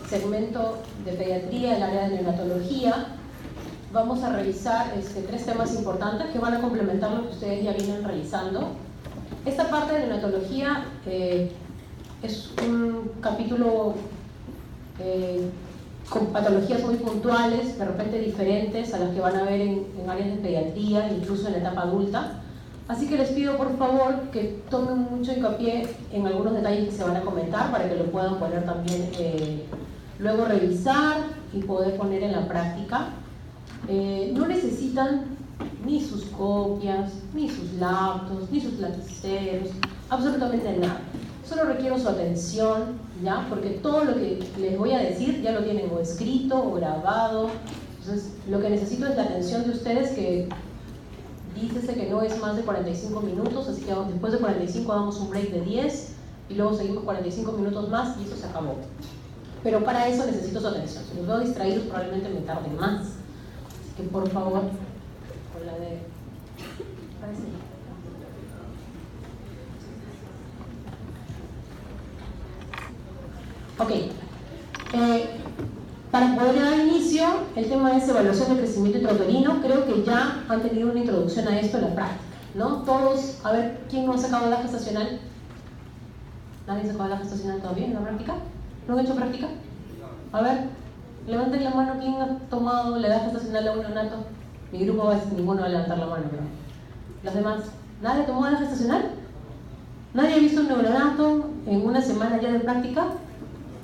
segmento de pediatría, el área de neonatología, vamos a revisar 3 temas importantes que van a complementar lo que ustedes ya vienen realizando. Esta parte de neonatología es un capítulo con patologías muy puntuales, de repente diferentes a las que van a ver en áreas de pediatría, incluso en la etapa adulta. Así que les pido por favor que tomen mucho hincapié en algunos detalles que se van a comentar para que lo puedan poner también, luego revisar y poder poner en la práctica. No necesitan ni sus copias, ni sus laptops, ni sus lapiceros, absolutamente nada. Solo requiero su atención, ¿ya? Porque todo lo que les voy a decir ya lo tienen o escrito o grabado. Entonces, lo que necesito es la atención de ustedes, que dícese que no es más de 45 minutos, así que después de 45 damos un break de 10 y luego seguimos 45 minutos más y eso se acabó. Pero para eso necesito su atención. Si los veo distraídos probablemente me tarde más. Así que por favor, con la de... Ok, para poder dar inicio, el tema es evaluación de crecimiento intrauterino. Creo que ya han tenido una introducción a esto en la práctica, ¿no? Todos, a ver, ¿quién no ha sacado la gestacional? ¿Nadie ha sacado la gestacional todavía en la práctica? ¿No han hecho práctica? A ver, levanten la mano, ¿quién ha tomado la edad gestacional a un neonato? Mi grupo va a decir, ninguno va a levantar la mano, pero los demás, ¿nadie tomó la gestacional? ¿Nadie ha visto un neonato en una semana ya de práctica?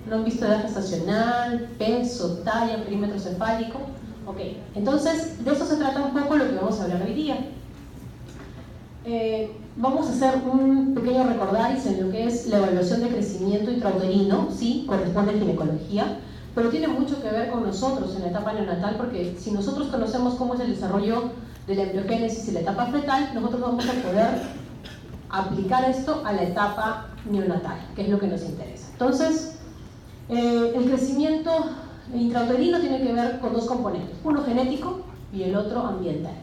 ¿No han visto edad gestacional, peso, talla, perímetro cefálico? Ok, entonces de eso se trata un poco lo que vamos a hablar hoy día. Vamos a hacer un pequeño recordaris en lo que es la evaluación de crecimiento intrauterino, sí, corresponde a ginecología, pero tiene mucho que ver con nosotros en la etapa neonatal, porque si nosotros conocemos cómo es el desarrollo de la embriogénesis y la etapa fetal, nosotros vamos a poder aplicar esto a la etapa neonatal, que es lo que nos interesa. Entonces, el crecimiento intrauterino tiene que ver con 2 componentes, uno genético y el otro ambiental.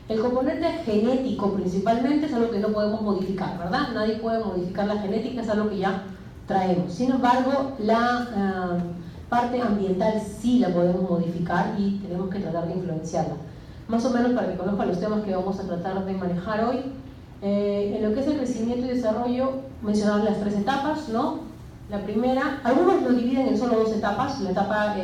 El componente genético principalmente es algo que no podemos modificar, ¿verdad? Nadie puede modificar la genética, es algo que ya traemos. Sin embargo, la parte ambiental sí la podemos modificar y tenemos que tratar de influenciarla. Más o menos para que conozcan los temas que vamos a tratar de manejar hoy. En lo que es el crecimiento y desarrollo, mencionar las 3 etapas, ¿no? La primera, algunos lo dividen en solo 2 etapas, la etapa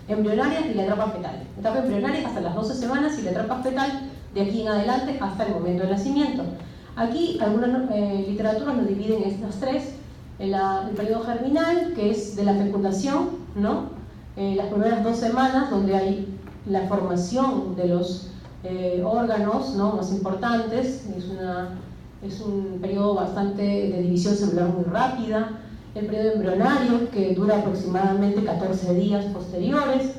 embrionaria y la etapa fetal. La etapa embrionaria hasta las 12 semanas y la etapa fetal de aquí en adelante hasta el momento del nacimiento. Aquí algunas literaturas lo dividen en estas 3. El periodo germinal, que es de la fecundación, ¿no? Las primeras 2 semanas, donde hay la formación de los órganos, ¿no?, más importantes. Es un periodo bastante de división celular muy rápida. El periodo embrionario, que dura aproximadamente 14 días posteriores,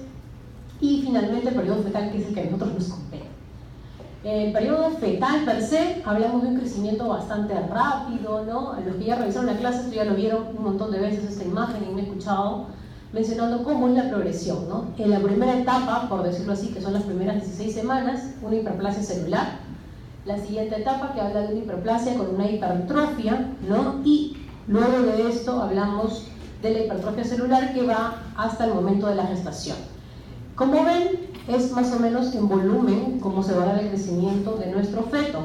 y finalmente el periodo fetal, que es el que a nosotros nos compete. El periodo fetal per se, hablamos de un crecimiento bastante rápido, ¿no? Los que ya revisaron la clase, esto ya lo vieron un montón de veces, esta imagen, y me he escuchado mencionando cómo es la progresión, ¿no? En la primera etapa, por decirlo así, que son las primeras 16 semanas, una hiperplasia celular. La siguiente etapa, que habla de una hiperplasia con una hipertrofia, ¿no? Y luego de esto hablamos de la hipertrofia celular, que va hasta el momento de la gestación. Como ven, es más o menos en volumen cómo se va a dar el crecimiento de nuestro feto.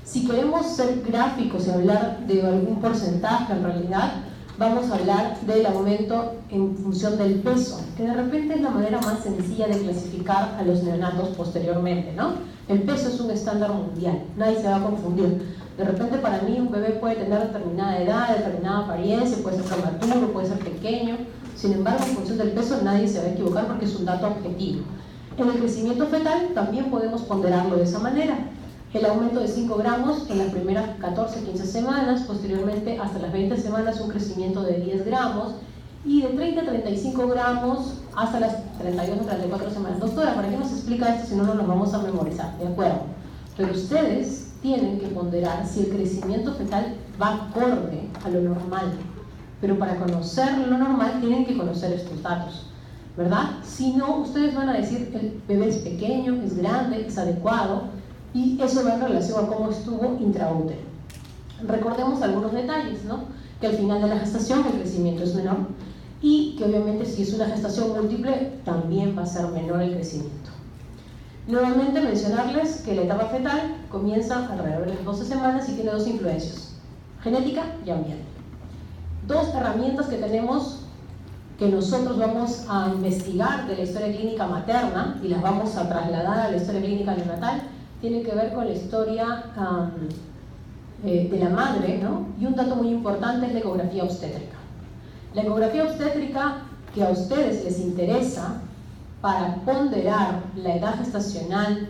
Si queremos ser gráficos y hablar de algún porcentaje, en realidad vamos a hablar del aumento en función del peso, que de repente es la manera más sencilla de clasificar a los neonatos posteriormente, ¿no? El peso es un estándar mundial, nadie se va a confundir. De repente para mí un bebé puede tener determinada edad, determinada apariencia, puede ser prematuro, puede ser pequeño. Sin embargo, en función del peso nadie se va a equivocar porque es un dato objetivo. En el crecimiento fetal también podemos ponderarlo de esa manera. El aumento de 5 gramos en las primeras 14-15 semanas, posteriormente hasta las 20 semanas un crecimiento de 10 gramos, y de 30-35 gramos hasta las 31-34 semanas. Doctora, ¿para qué nos explica esto si no nos lo vamos a memorizar? De acuerdo, pero ustedes tienen que ponderar si el crecimiento fetal va acorde a lo normal, pero para conocer lo normal tienen que conocer estos datos, ¿verdad? Si no, ustedes van a decir el bebé es pequeño, es grande, es adecuado, y eso va en relación a cómo estuvo intraútero. Recordemos algunos detalles, ¿no? Que al final de la gestación el crecimiento es menor, y que obviamente si es una gestación múltiple también va a ser menor el crecimiento. Nuevamente mencionarles que la etapa fetal comienza alrededor de las 12 semanas y tiene dos influencias, genética y ambiente. Dos herramientas que tenemos que nosotros vamos a investigar de la historia clínica materna y las vamos a trasladar a la historia clínica neonatal, tienen que ver con la historia de la madre, ¿no? Y un dato muy importante es la ecografía obstétrica. La ecografía obstétrica que a ustedes les interesa para ponderar la edad gestacional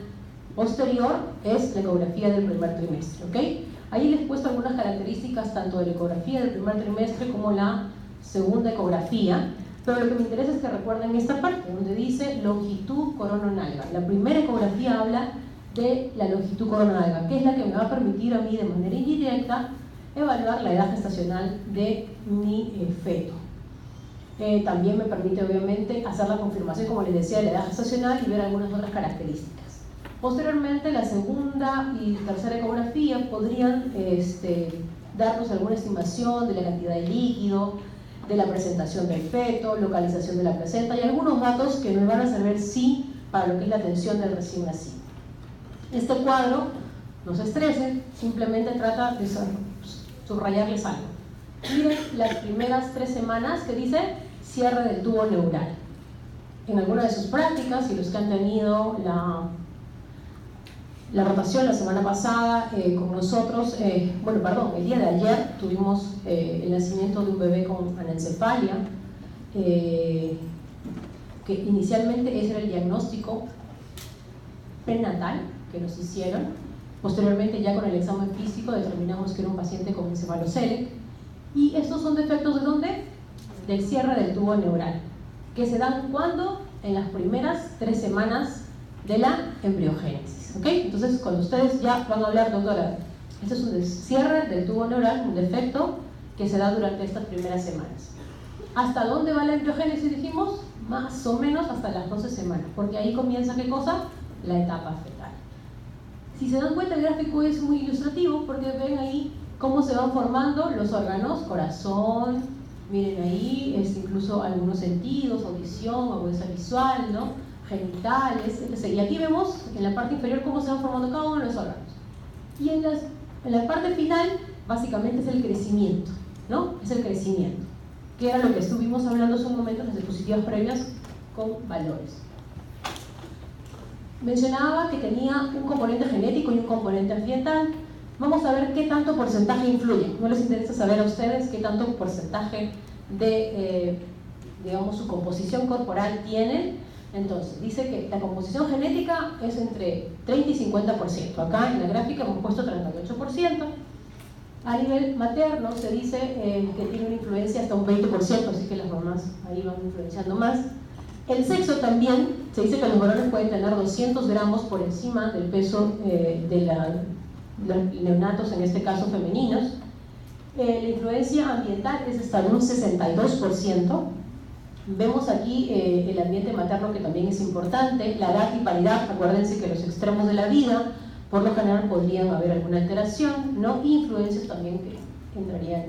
posterior es la ecografía del primer trimestre, ¿ok? Ahí les he puesto algunas características tanto de la ecografía del primer trimestre como la segunda ecografía, pero lo que me interesa es que recuerden esta parte donde dice longitud corononalga. La primera ecografía habla de la longitud corononalga, que es la que me va a permitir a mí de manera indirecta evaluar la edad gestacional de mi feto. También me permite obviamente hacer la confirmación, como les decía, de la edad gestacional y ver algunas otras características. Posteriormente, la segunda y tercera ecografía podrían darnos alguna estimación de la cantidad de líquido, de la presentación del feto, localización de la placenta y algunos datos que me van a servir sí para lo que es la atención del recién nacido. Este cuadro, no se estresen, simplemente trata de subrayarles algo. Miren las primeras 3 semanas que dice cierre del tubo neural. En alguna de sus prácticas, y los que han tenido la rotación la semana pasada con nosotros, el día de ayer tuvimos el nacimiento de un bebé con anencefalia, que inicialmente ese era el diagnóstico prenatal que nos hicieron. Posteriormente, ya con el examen físico, determinamos que era un paciente con encefalocele. Y estos son defectos ¿de dónde? Del cierre del tubo neural, que se dan cuando en las primeras 3 semanas de la embriogénesis. ¿Ok? Entonces, cuando ustedes ya van a hablar, doctora, este es un cierre del tubo neural, un defecto que se da durante estas primeras semanas. ¿Hasta dónde va la embriogénesis? Dijimos, más o menos hasta las 12 semanas, porque ahí comienza, ¿qué cosa? La etapa fetal. Si se dan cuenta, el gráfico es muy ilustrativo, porque ven ahí cómo se van formando los órganos, corazón, miren ahí, incluso algunos sentidos, audición, agudeza visual, ¿no? Genitales, etc. Y aquí vemos en la parte inferior cómo se van formando cada uno de los órganos. Y en la parte final, básicamente es el crecimiento, ¿no? Es el crecimiento, que era lo que estuvimos hablando hace un momento en las diapositivas previas con valores. Mencionaba que tenía un componente genético y un componente ambiental. Vamos a ver qué tanto porcentaje influye. ¿No les interesa saber a ustedes qué tanto porcentaje de, digamos, su composición corporal tienen? Entonces, dice que la composición genética es entre 30 y 50%. Acá en la gráfica hemos puesto 38%. A nivel materno se dice que tiene una influencia hasta un 20%, así que las mamás ahí van influenciando más. El sexo también, se dice que los varones pueden tener 200 gramos por encima del peso de los neonatos, en este caso femeninos. La influencia ambiental es hasta un 62%. Vemos aquí el ambiente materno, que también es importante, la edad y paridad. Acuérdense que los extremos de la vida por lo general podrían haber alguna alteración, ¿no? Y influencias también que entrarían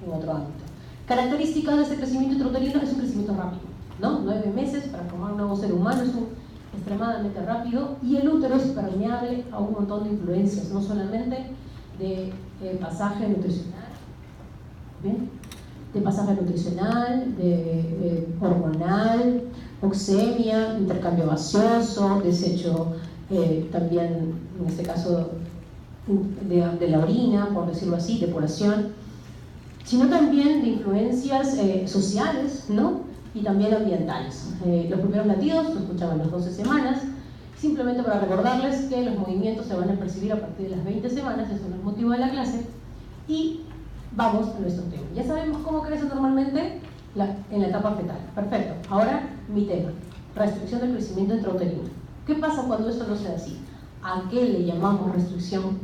en otro ámbito. Características de este crecimiento intrauterino: es un crecimiento rápido, ¿no? 9 meses para formar un nuevo ser humano es extremadamente rápido, y el útero es permeable a un montón de influencias, no solamente de pasaje nutricional, ¿bien? De pasaje nutricional, de hormonal, oxemia, intercambio gaseoso, desecho también, en este caso, de la orina, por decirlo así, depuración, sino también de influencias sociales, ¿no? Y también ambientales. Los primeros latidos lo escuchaban a las 12 semanas, simplemente para recordarles que los movimientos se van a percibir a partir de las 20 semanas, eso no es motivo de la clase, y vamos a nuestro tema. Ya sabemos cómo crece normalmente en la etapa fetal. Perfecto. Ahora mi tema, restricción del crecimiento intrauterino. ¿Qué pasa cuando esto no sea así? ¿A qué le llamamos restricción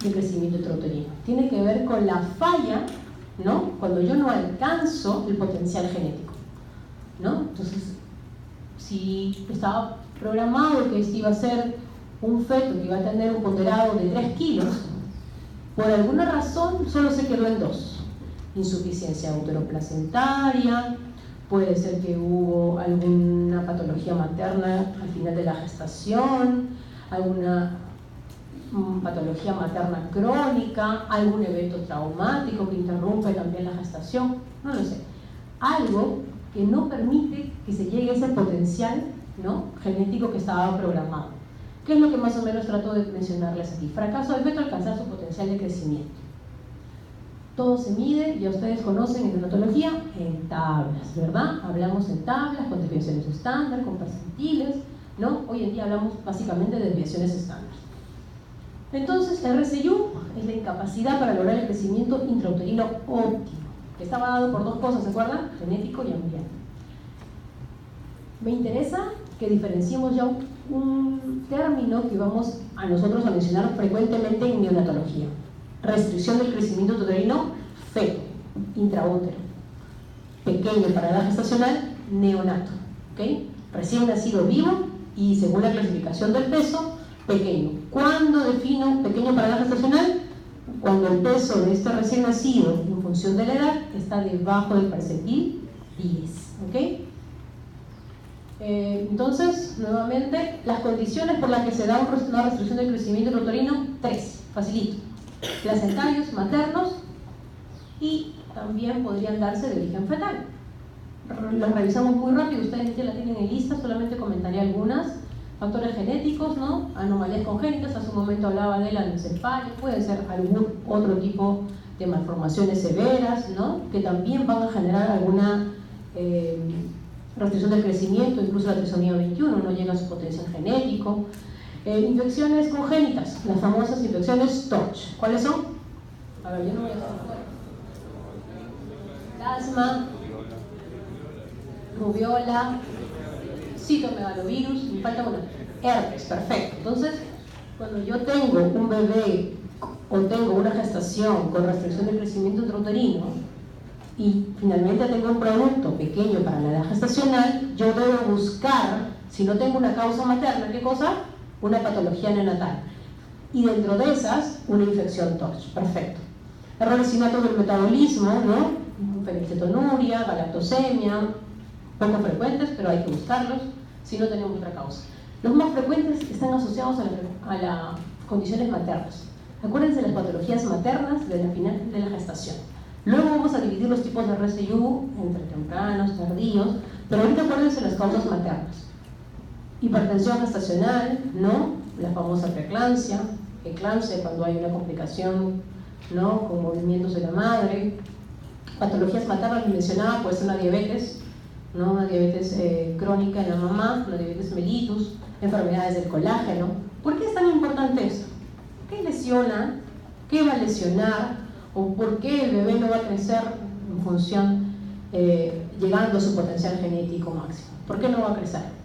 del crecimiento intrauterino? Tiene que ver con la falla, ¿no? Cuando yo no alcanzo el potencial genético, ¿no? Entonces, si estaba programado que este iba a ser un feto que iba a tener un ponderado de 3 kilos, por alguna razón solo se quedó en 2. Insuficiencia uteroplacentaria, puede ser que hubo alguna patología materna al final de la gestación, alguna patología materna crónica, algún evento traumático que interrumpe también la gestación, no lo sé. Algo que no permite que se llegue a ese potencial, ¿no?, genético que estaba programado. ¿Qué es lo que más o menos trato de mencionarles aquí? Fracaso del feto alcanzar su potencial de crecimiento. Todo se mide, ya ustedes conocen en neonatología, en tablas, ¿verdad? Hablamos en tablas, con desviaciones estándar, con percentiles, ¿no? Hoy en día hablamos básicamente de desviaciones estándar. Entonces, el RSIU es la incapacidad para lograr el crecimiento intrauterino óptimo, que estaba dado por dos cosas, ¿se acuerdan? Genético y ambiente. Me interesa que diferenciemos ya un término que vamos a nosotros a mencionar frecuentemente en neonatología. Restricción del crecimiento uterino feto, intraútero. Pequeño para edad gestacional, neonato. ¿Okay? Recién nacido vivo y según la clasificación del peso, pequeño. ¿Cuándo defino pequeño para edad gestacional? Cuando el peso de este recién nacido, en función de la edad, está debajo del percentil 10. ¿Okay? Entonces, nuevamente, las condiciones por las que se da una restricción del crecimiento intrauterino, 3, facilito. Placentarios, maternos, y también podrían darse de origen fetal. Los revisamos muy rápido, ustedes ya la tienen en lista, solamente comentaré algunas. Factores genéticos, ¿no? Anomalías congénitas, hace un momento hablaba de la anencefalia, puede ser algún otro tipo de malformaciones severas, ¿no?, que también van a generar alguna restricción del crecimiento, incluso la trisomía 21 no llega a su potencial genético. Infecciones congénitas, las famosas infecciones TORCH. ¿Cuáles son? A ver, yo no voy a hacer asma, rubiola, citomegalovirus, me falta una, herpes, perfecto. Entonces, cuando yo tengo un bebé o tengo una gestación con restricción del crecimiento intrauterino y finalmente tengo un producto pequeño para la edad gestacional, yo debo buscar, si no tengo una causa materna, ¿qué cosa? Una patología neonatal. Y dentro de esas, una infección TORCH. Perfecto. Errores innatos del metabolismo, ¿no? Fenilcetonuria, galactosemia, poco frecuentes, pero hay que buscarlos si no tenemos otra causa. Los más frecuentes están asociados a las condiciones maternas. Acuérdense de las patologías maternas de la final de la gestación. Luego vamos a dividir los tipos de RSIU entre tempranos, tardíos, pero ahorita acuérdense las causas maternas. Hipertensión gestacional, ¿no? La famosa preeclampsia, eclampsia cuando hay una complicación, ¿no?, con movimientos de la madre. Patologías maternas que mencionaba, puede ser una diabetes, ¿no?, una diabetes crónica en la mamá, una diabetes mellitus, enfermedades del colágeno. ¿Por qué es tan importante esto? ¿Qué lesiona? ¿Qué va a lesionar? ¿O por qué el bebé no va a crecer en función, llegando a su potencial genético máximo? ¿Por qué no va a crecer?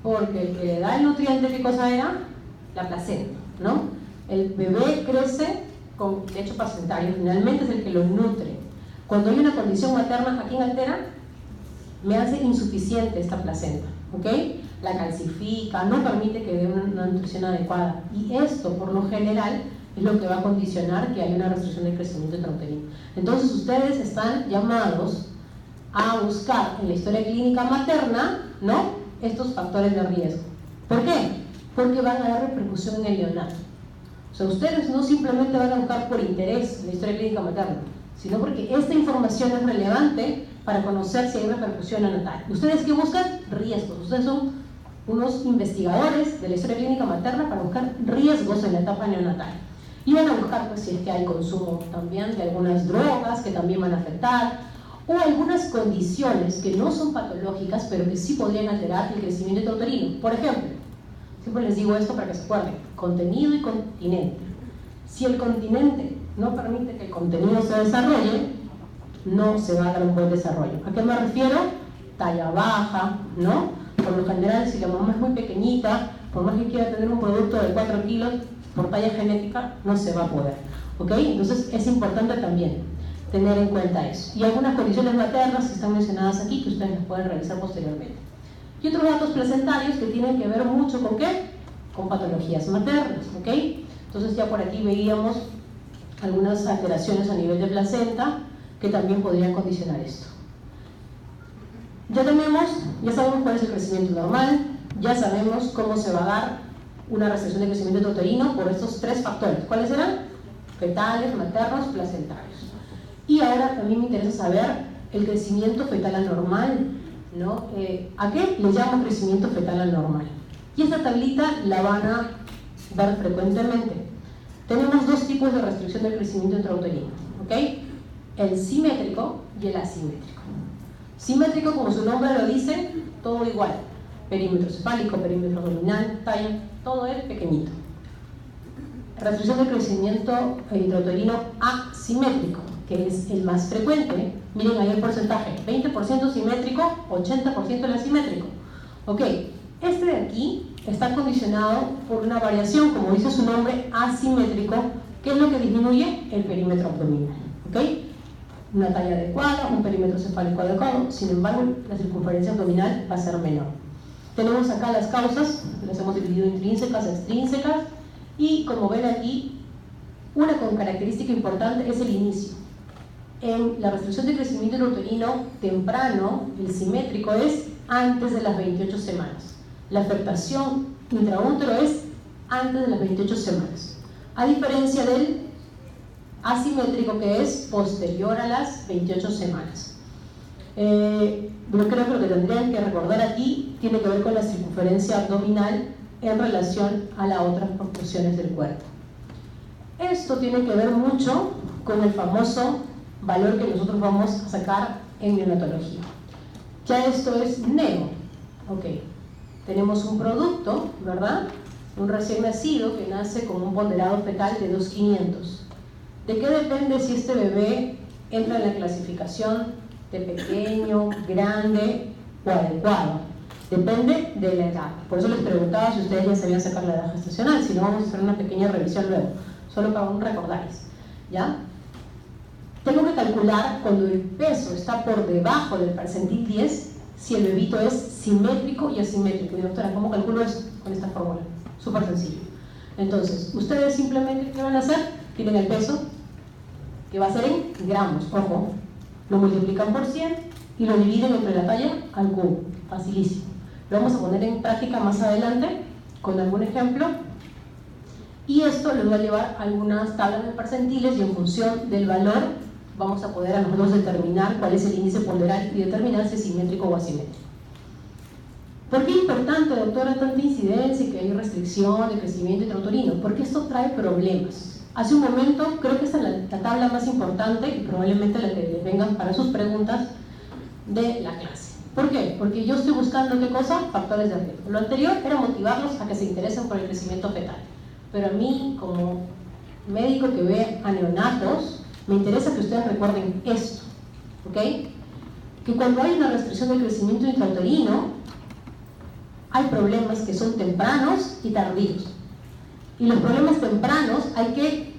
Porque el que le da el nutriente, ¿qué cosa era? La placenta, ¿no? El bebé crece con lecho placentario, finalmente es el que lo nutre. Cuando hay una condición materna, ¿a quién altera? Me hace insuficiente esta placenta, ¿ok? La calcifica, no permite que dé una nutrición adecuada. Y esto, por lo general, es lo que va a condicionar que haya una restricción del crecimiento intrauterino. Entonces, ustedes están llamados a buscar en la historia clínica materna, ¿no?, estos factores de riesgo. ¿Por qué? Porque van a dar repercusión en el neonato. O sea, ustedes no simplemente van a buscar por interés en la historia clínica materna, sino porque esta información es relevante para conocer si hay repercusión neonatal. ¿Ustedes qué buscan? Riesgos. Ustedes son unos investigadores de la historia clínica materna para buscar riesgos en la etapa neonatal. Y van a buscar, pues, si es que hay consumo también de algunas drogas que también van a afectar, o algunas condiciones que no son patológicas, pero que sí podrían alterar el crecimiento intrauterino. Por ejemplo, siempre les digo esto para que se acuerden: contenido y continente. Si el continente no permite que el contenido se desarrolle, no se va a dar un buen desarrollo. ¿A qué me refiero? Talla baja, ¿no? Por lo general, si la mamá es muy pequeñita, por más que quiera tener un producto de 4 kilos, por talla genética, no se va a poder. ¿Ok? Entonces, es importante también tener en cuenta eso. Y algunas condiciones maternas que están mencionadas aquí, que ustedes las pueden revisar posteriormente. Y otros datos placentarios que tienen que ver mucho con ¿qué? Con patologías maternas, ¿ok? Entonces ya por aquí veíamos algunas alteraciones a nivel de placenta que también podrían condicionar esto. Ya sabemos cuál es el crecimiento normal, ya sabemos cómo se va a dar una restricción de crecimiento intrauterino por estos tres factores. ¿Cuáles eran? Fetales, maternos, placentarios. Y ahora también me interesa saber el crecimiento fetal anormal, ¿no? ¿A qué le llamo crecimiento fetal anormal? Y esta tablita la van a ver frecuentemente. Tenemos dos tipos de restricción del crecimiento intrauterino, ¿ok? El simétrico y el asimétrico. Simétrico, como su nombre lo dice, todo igual. Perímetro cefálico, perímetro abdominal, talla, todo es pequeñito. Restricción del crecimiento intrauterino asimétrico, que es el más frecuente. Miren ahí el porcentaje, 20% simétrico, 80% el asimétrico. Ok, este de aquí está condicionado por una variación, como dice su nombre, asimétrico, que es lo que disminuye el perímetro abdominal. Ok, una talla adecuada, un perímetro cefálico adecuado, sin embargo, la circunferencia abdominal va a ser menor. Tenemos acá las causas, las hemos dividido intrínsecas, extrínsecas, y como ven aquí, una característica importante es el inicio. En la restricción de crecimiento intrauterino temprano, el simétrico es antes de las 28 semanas. La afectación intraútero es antes de las 28 semanas, a diferencia del asimétrico, que es posterior a las 28 semanas. Yo creo que lo que tendrían que recordar aquí tiene que ver con la circunferencia abdominal en relación a las otras proporciones del cuerpo. Esto tiene que ver mucho con el famoso valor que nosotros vamos a sacar en neonatología. Ya esto es neo. Ok, tenemos un producto, ¿verdad? Un recién nacido que nace con un ponderado fetal de 2,500. ¿De qué depende si este bebé entra en la clasificación de pequeño, grande o adecuado? Depende de la edad. Por eso les preguntaba si ustedes ya sabían sacar la edad gestacional. Si no, vamos a hacer una pequeña revisión luego, solo para recordarles, ¿ya? Tengo que calcular cuando el peso está por debajo del percentil 10 si el bebito es simétrico y asimétrico. Y doctora, ¿cómo calculo eso? Con esta fórmula, súper sencillo. Entonces, ustedes simplemente, ¿qué van a hacer? Tienen el peso, que va a ser en gramos, ojo, lo multiplican por 100 y lo dividen entre la talla al cubo, facilísimo. Lo vamos a poner en práctica más adelante con algún ejemplo, y esto les va a llevar a algunas tablas de percentiles, y en función del valor vamos a poder a nosotros determinar cuál es el índice ponderal y determinar si es simétrico o asimétrico. ¿Por qué es importante, doctora, tanta incidencia y que hay restricción de crecimiento intrauterino? Porque esto trae problemas. Hace un momento, creo que esta es la tabla más importante y probablemente la que les vengan para sus preguntas de la clase. ¿Por qué? Porque yo estoy buscando, ¿qué cosa? Factores de riesgo. Lo anterior era motivarlos a que se interesen por el crecimiento fetal. Pero a mí, como médico que ve a neonatos, me interesa que ustedes recuerden esto, ¿ok? Que cuando hay una restricción del crecimiento intrauterino, hay problemas que son tempranos y tardíos. Y los problemas tempranos hay que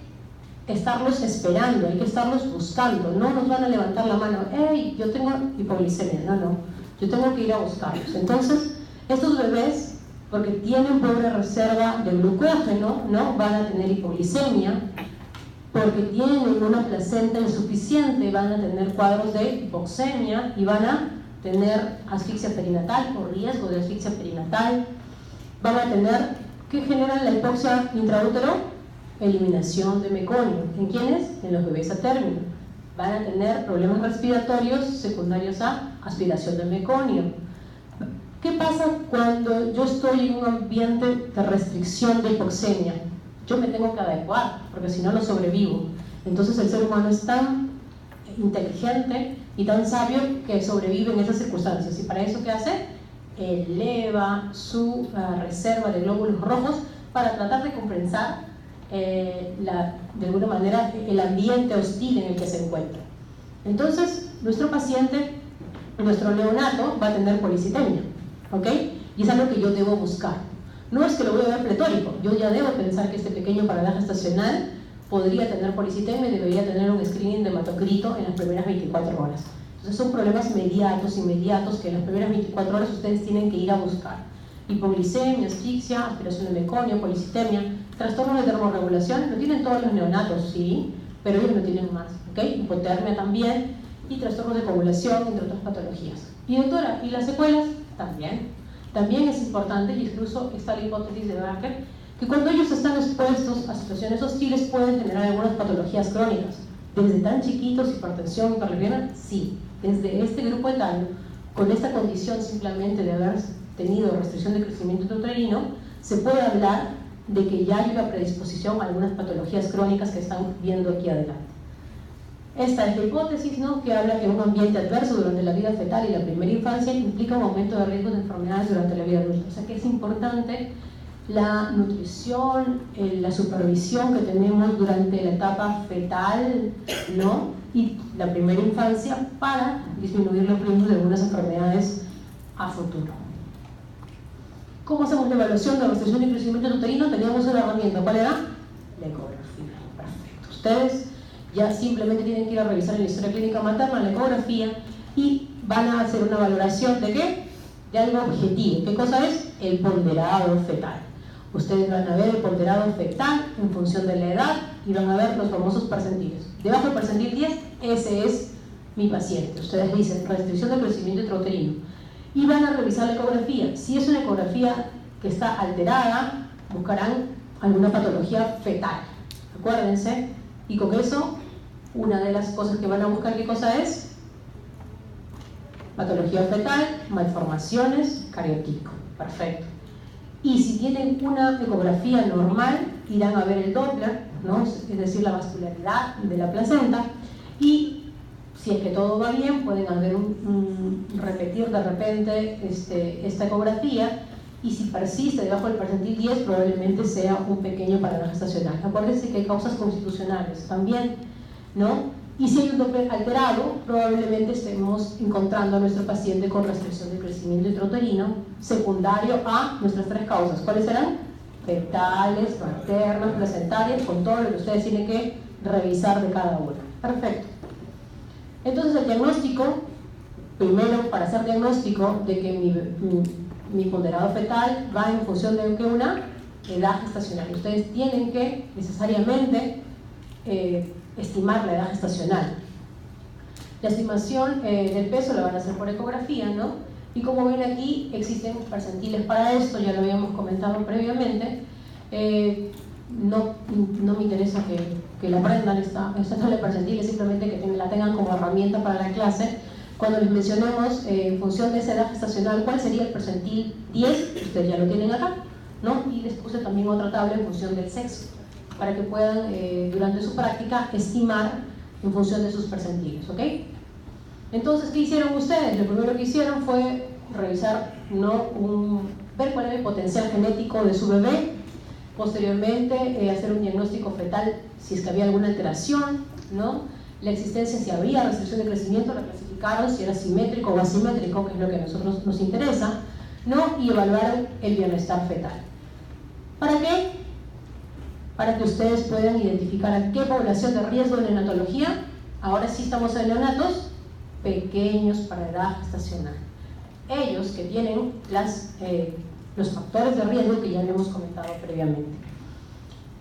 estarlos esperando, hay que estarlos buscando. No nos van a levantar la mano, hey, yo tengo hipoglicemia, no, yo tengo que ir a buscarlos. Entonces, estos bebés, porque tienen pobre reserva de glucógeno, ¿no? Van a tener hipoglicemia. Porque tienen una placenta insuficiente, van a tener cuadros de hipoxemia y van a tener asfixia perinatal o riesgo de asfixia perinatal. Van a tener, ¿qué genera la hipoxia intraútero? Eliminación de meconio. ¿En quiénes? En los bebés a término. Van a tener problemas respiratorios secundarios a aspiración de meconio. ¿Qué pasa cuando yo estoy en un ambiente de restricción de hipoxemia? Yo me tengo que adecuar, porque si no, no sobrevivo. Entonces el ser humano es tan inteligente y tan sabio que sobrevive en esas circunstancias. ¿Y para eso qué hace? Eleva su reserva de glóbulos rojos para tratar de compensar de alguna manera el ambiente hostil en el que se encuentra. Entonces, nuestro paciente, nuestro neonato, va a tener policitemia, ¿ok? Y es algo que yo debo buscar. No es que lo voy a ver pletórico, yo ya debo pensar que este pequeño para la gestacional podría tener policitemia y debería tener un screening de hematocrito en las primeras 24 horas. Entonces son problemas inmediatos que en las primeras 24 horas ustedes tienen que ir a buscar. Hipoglicemia, asfixia, aspiración de meconio, policitemia, trastornos de termorregulación, lo tienen todos los neonatos, ¿sí? pero ellos no tienen más, ¿ok? Hipotermia también y trastornos de coagulación, entre otras patologías. Y doctora, ¿y las secuelas? También. También es importante, y incluso está la hipótesis de Barker, que cuando ellos están expuestos a situaciones hostiles pueden generar algunas patologías crónicas. Desde tan chiquitos, hipertensión, hiperlipidemia, sí. Desde este grupo etario, con esta condición simplemente de haber tenido restricción de crecimiento intrauterino, se puede hablar de que ya hay una predisposición a algunas patologías crónicas que están viendo aquí adelante. Esta es la hipótesis, ¿no?, que habla que un ambiente adverso durante la vida fetal y la primera infancia implica un aumento de riesgos de enfermedades durante la vida adulta. O sea que es importante la nutrición, la supervisión que tenemos durante la etapa fetal, ¿no?, y la primera infancia para disminuir los riesgos de algunas enfermedades a futuro. ¿Cómo hacemos la evaluación de restricción y crecimiento uterino? Teníamos una herramienta, ¿cuál era? La ecografía. Perfecto. Ustedes ya simplemente tienen que ir a revisar la historia clínica materna, la ecografía, y van a hacer una valoración ¿de qué? De algo objetivo. ¿Qué cosa es? El ponderado fetal. Ustedes van a ver el ponderado fetal en función de la edad y van a ver los famosos percentiles. Debajo del percentil 10, ese es mi paciente. Ustedes dicen restricción de crecimiento intrauterino. Y van a revisar la ecografía. Si es una ecografía que está alterada, buscarán alguna patología fetal. Acuérdense. Y con eso, una de las cosas que van a buscar, ¿qué cosa es? Patología fetal, malformaciones, cariotipo. Perfecto. Y si tienen una ecografía normal, irán a ver el Doppler, ¿no?, es decir, la vascularidad de la placenta, y si es que todo va bien, pueden haber repetir de repente esta ecografía, y si persiste debajo del percentil 10, probablemente sea un pequeño parada gestacional. Acuérdense que hay causas constitucionales también, ¿no? Y si hay un Doppler alterado, probablemente estemos encontrando a nuestro paciente con restricción de crecimiento intrauterino secundario a nuestras tres causas. ¿Cuáles serán? Fetales, maternas, placentarias, con todo lo que ustedes tienen que revisar de cada una. Perfecto. Entonces el diagnóstico, primero para hacer diagnóstico de que mi ponderado fetal va en función de que una edad gestacional. Ustedes tienen que necesariamente estimar la edad gestacional. La estimación del peso la van a hacer por ecografía, ¿no? Y como ven aquí, existen percentiles para esto, ya lo habíamos comentado previamente. No me interesa que la aprendan esta tabla de percentiles, simplemente que la tengan como herramienta para la clase. Cuando les mencionemos en función de esa edad gestacional cuál sería el percentil 10, ustedes ya lo tienen acá, ¿no? Y les puse también otra tabla en función del sexo, para que puedan durante su práctica estimar en función de sus percentiles, ¿ok? Entonces, ¿qué hicieron ustedes? Lo primero que hicieron fue revisar, ¿no?, ver cuál era el potencial genético de su bebé. Posteriormente, hacer un diagnóstico fetal si es que había alguna alteración, ¿no? La existencia, si había restricción de crecimiento, la clasificaron, si era simétrico o asimétrico, que es lo que a nosotros nos interesa, ¿no? Y evaluaron el bienestar fetal. ¿Para qué? Para que ustedes puedan identificar a qué población de riesgo de neonatología. Ahora sí estamos en neonatos pequeños para edad gestacional. Ellos que tienen los factores de riesgo que ya habíamos comentado previamente.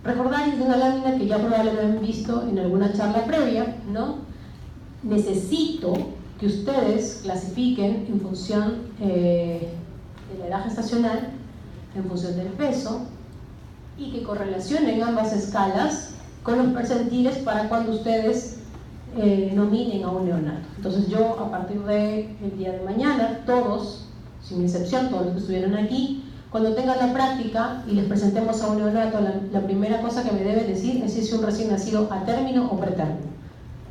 Recordarles de una lámina que ya probablemente han visto en alguna charla previa, ¿no? Necesito que ustedes clasifiquen en función de la edad gestacional, en función del peso, y que correlacionen ambas escalas con los percentiles para cuando ustedes nominen a un neonato. Entonces yo, a partir del día de mañana, todos, sin excepción, todos los que estuvieron aquí, cuando tengan la práctica y les presentemos a un neonato, la primera cosa que me deben decir es si es un recién nacido a término o pretérmino.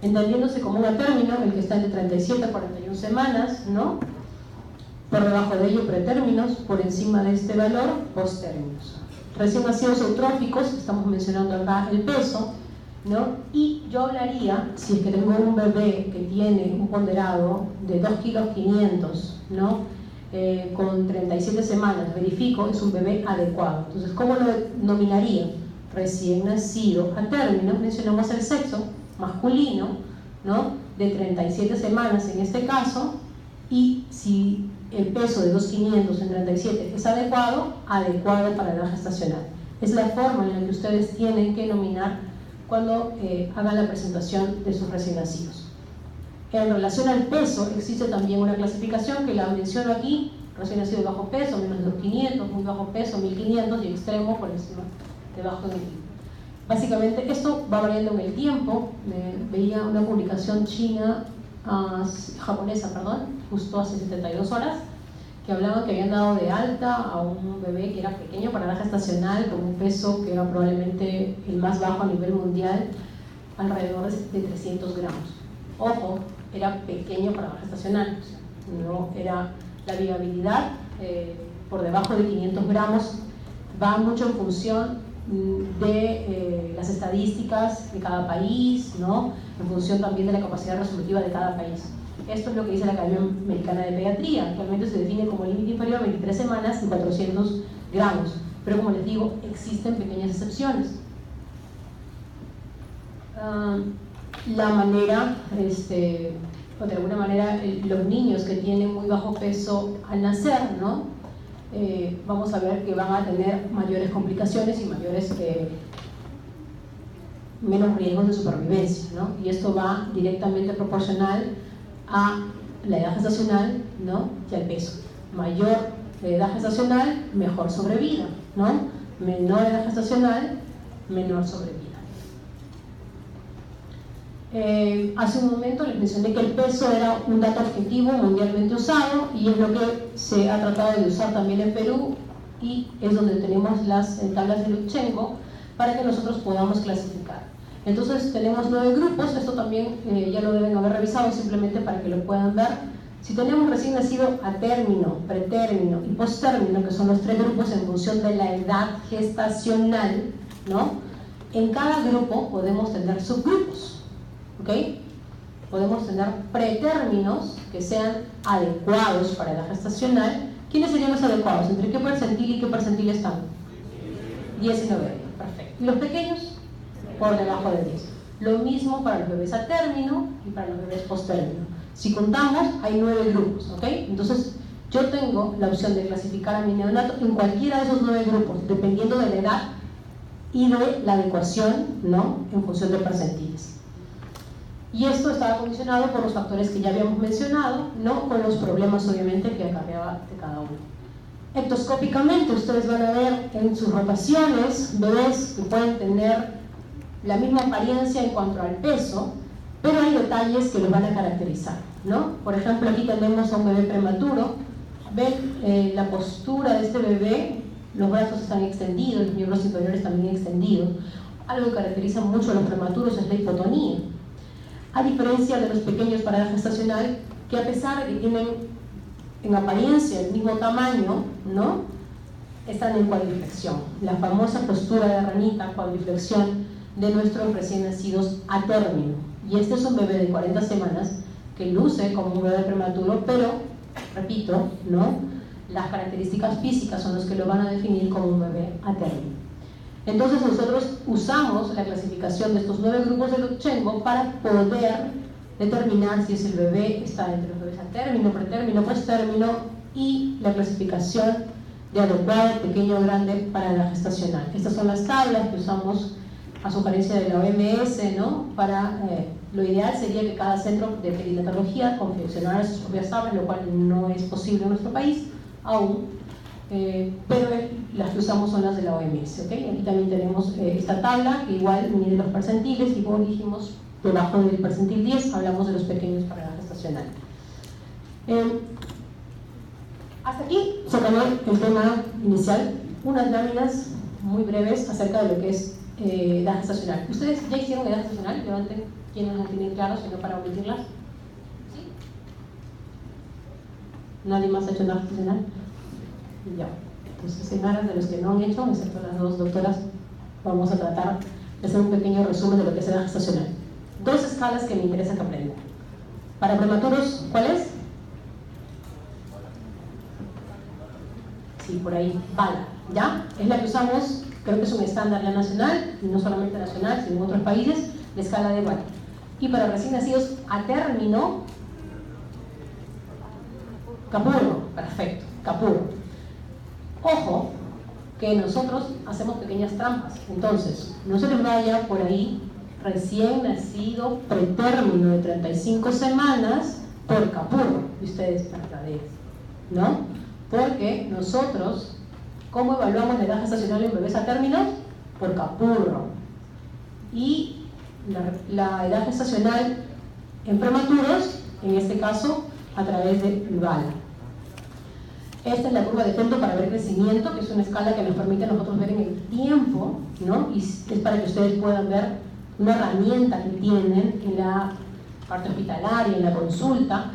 Entendiéndose como un a término, el que está entre 37 a 41 semanas, ¿no? Por debajo de ello, pretérminos, por encima de este valor, posttérminos. Recién nacidos eutróficos, estamos mencionando acá el peso, ¿no? Y yo hablaría, si es que tengo un bebé que tiene un ponderado de 2,5 kilos, ¿no?, con 37 semanas, verifico, es un bebé adecuado. Entonces, ¿cómo lo nominaría? Recién nacido a término, mencionamos el sexo, masculino, ¿no?, de 37 semanas en este caso, y si el peso de 2,500 en 37 es adecuado para la edad gestacional. Es la forma en la que ustedes tienen que nominar cuando hagan la presentación de sus recién nacidos. En relación al peso, existe también una clasificación que la menciono aquí: recién nacido de bajo peso, menos de 2.500, muy bajo peso, 1.500, y extremo por encima, debajo de 1.000. Básicamente esto va variando en el tiempo. Veía una publicación japonesa, justo hace 72 horas, que hablaban que habían dado de alta a un bebé que era pequeño para la gestacional, con un peso que era probablemente el más bajo a nivel mundial, alrededor de 300 gramos. Ojo, era pequeño para la gestacional, o sea, no era la viabilidad por debajo de 500 gramos, va mucho en función de las estadísticas de cada país, ¿no? En función también de la capacidad resolutiva de cada país. Esto es lo que dice la Academia Americana de Pediatría. Actualmente se define como límite inferior a 23 semanas y 400 gramos. Pero como les digo, existen pequeñas excepciones. La manera, o de alguna manera, los niños que tienen muy bajo peso al nacer, ¿no? Vamos a ver que van a tener mayores complicaciones y menos riesgos de supervivencia, ¿no? Y esto va directamente proporcional a la edad gestacional, ¿no? Y al peso. Mayor edad gestacional, mejor sobrevida, ¿no? Menor edad gestacional, menor sobrevida. Hace un momento les mencioné que el peso era un dato objetivo mundialmente usado, y es lo que se ha tratado de usar también en Perú, y es donde tenemos las tablas de Lutsenko para que nosotros podamos clasificar. Entonces tenemos 9 grupos. Esto también ya lo deben haber revisado, simplemente para que lo puedan ver. Si tenemos recién nacido a término, pretérmino y posttérmino, que son los 3 grupos en función de la edad gestacional, ¿no? En cada grupo podemos tener subgrupos. ¿Ok? Podemos tener pretérminos que sean adecuados para la gestacional. ¿Quiénes serían los adecuados? ¿Entre qué percentil y qué percentil están? 10 y 9. Perfecto. ¿Y los pequeños? Por debajo de 10. Lo mismo para los bebés a término y para los bebés posttérmino. Si contamos, hay 9 grupos. ¿Ok? Entonces, yo tengo la opción de clasificar a mi neonato en cualquiera de esos 9 grupos, dependiendo de la edad y de la adecuación, ¿no? En función de percentiles. Y esto estaba condicionado por los factores que ya habíamos mencionado, ¿no? Con los problemas, obviamente, que acarreaba de cada uno. Ectoscópicamente, ustedes van a ver en sus rotaciones bebés que pueden tener la misma apariencia en cuanto al peso, pero hay detalles que los van a caracterizar, ¿no? Por ejemplo, aquí tenemos a un bebé prematuro. Ven la postura de este bebé, los brazos están extendidos, los miembros inferiores también extendidos. Algo que caracteriza mucho a los prematuros es la hipotonía. A diferencia de los pequeños para edad gestacional, que a pesar de que tienen en apariencia el mismo tamaño, ¿no? Están en cuadriflexión. La famosa postura de ranita, cuadriflexión de nuestros recién nacidos a término. Y este es un bebé de 40 semanas que luce como un bebé prematuro, pero, repito, ¿no? Las características físicas son las que lo van a definir como un bebé a término. Entonces nosotros usamos la clasificación de estos 9 grupos de Lutsenko para poder determinar si es el bebé está entre los bebés a término, pretérmino, posttérmino, y la clasificación de adecuado, pequeño, grande para la gestacional. Estas son las tablas que usamos a sugerencia de la OMS, ¿no? Lo ideal sería que cada centro de perinatología confeccionara sus propias tablas, lo cual no es posible en nuestro país aún. Pero las que usamos son las de la OMS, ¿ok? Aquí también tenemos esta tabla que igual mide los percentiles, y como dijimos, debajo del percentil 10 hablamos de los pequeños para la gestacional. Hasta aquí se acabó el tema inicial, unas láminas muy breves acerca de lo que es edad gestacional. ¿Ustedes ya hicieron edad gestacional? Levanten quienes las tienen claro, sino para omitirlas. ¿Sí? ¿Nadie más ha hecho edad gestacional? Ya. Entonces, en aras de los que no han hecho, excepto las 2 doctoras, vamos a tratar de hacer un pequeño resumen de lo que es edad gestacional. 2 escalas que me interesa que aprendan. Para prematuros, ¿cuál es? Sí, por ahí, BALA, ¿ya? Es la que usamos, creo que es un estándar ya nacional, y no solamente nacional, sino en otros países, la escala de BALA. Y para recién nacidos a término, Capurro, perfecto, Capurro. Ojo, que nosotros hacemos pequeñas trampas, entonces no se les vaya por ahí recién nacido pretérmino de 35 semanas por capurro, y ustedes agradecen, ¿no? Porque nosotros, ¿cómo evaluamos la edad gestacional en bebés a términos? Por capurro. Y la edad gestacional en prematuros, en este caso, a través de Lugala. Esta es la curva de Fenton para ver crecimiento, que es una escala que nos permite a nosotros ver en el tiempo, ¿no? Y es para que ustedes puedan ver una herramienta que tienen en la parte hospitalaria, en la consulta,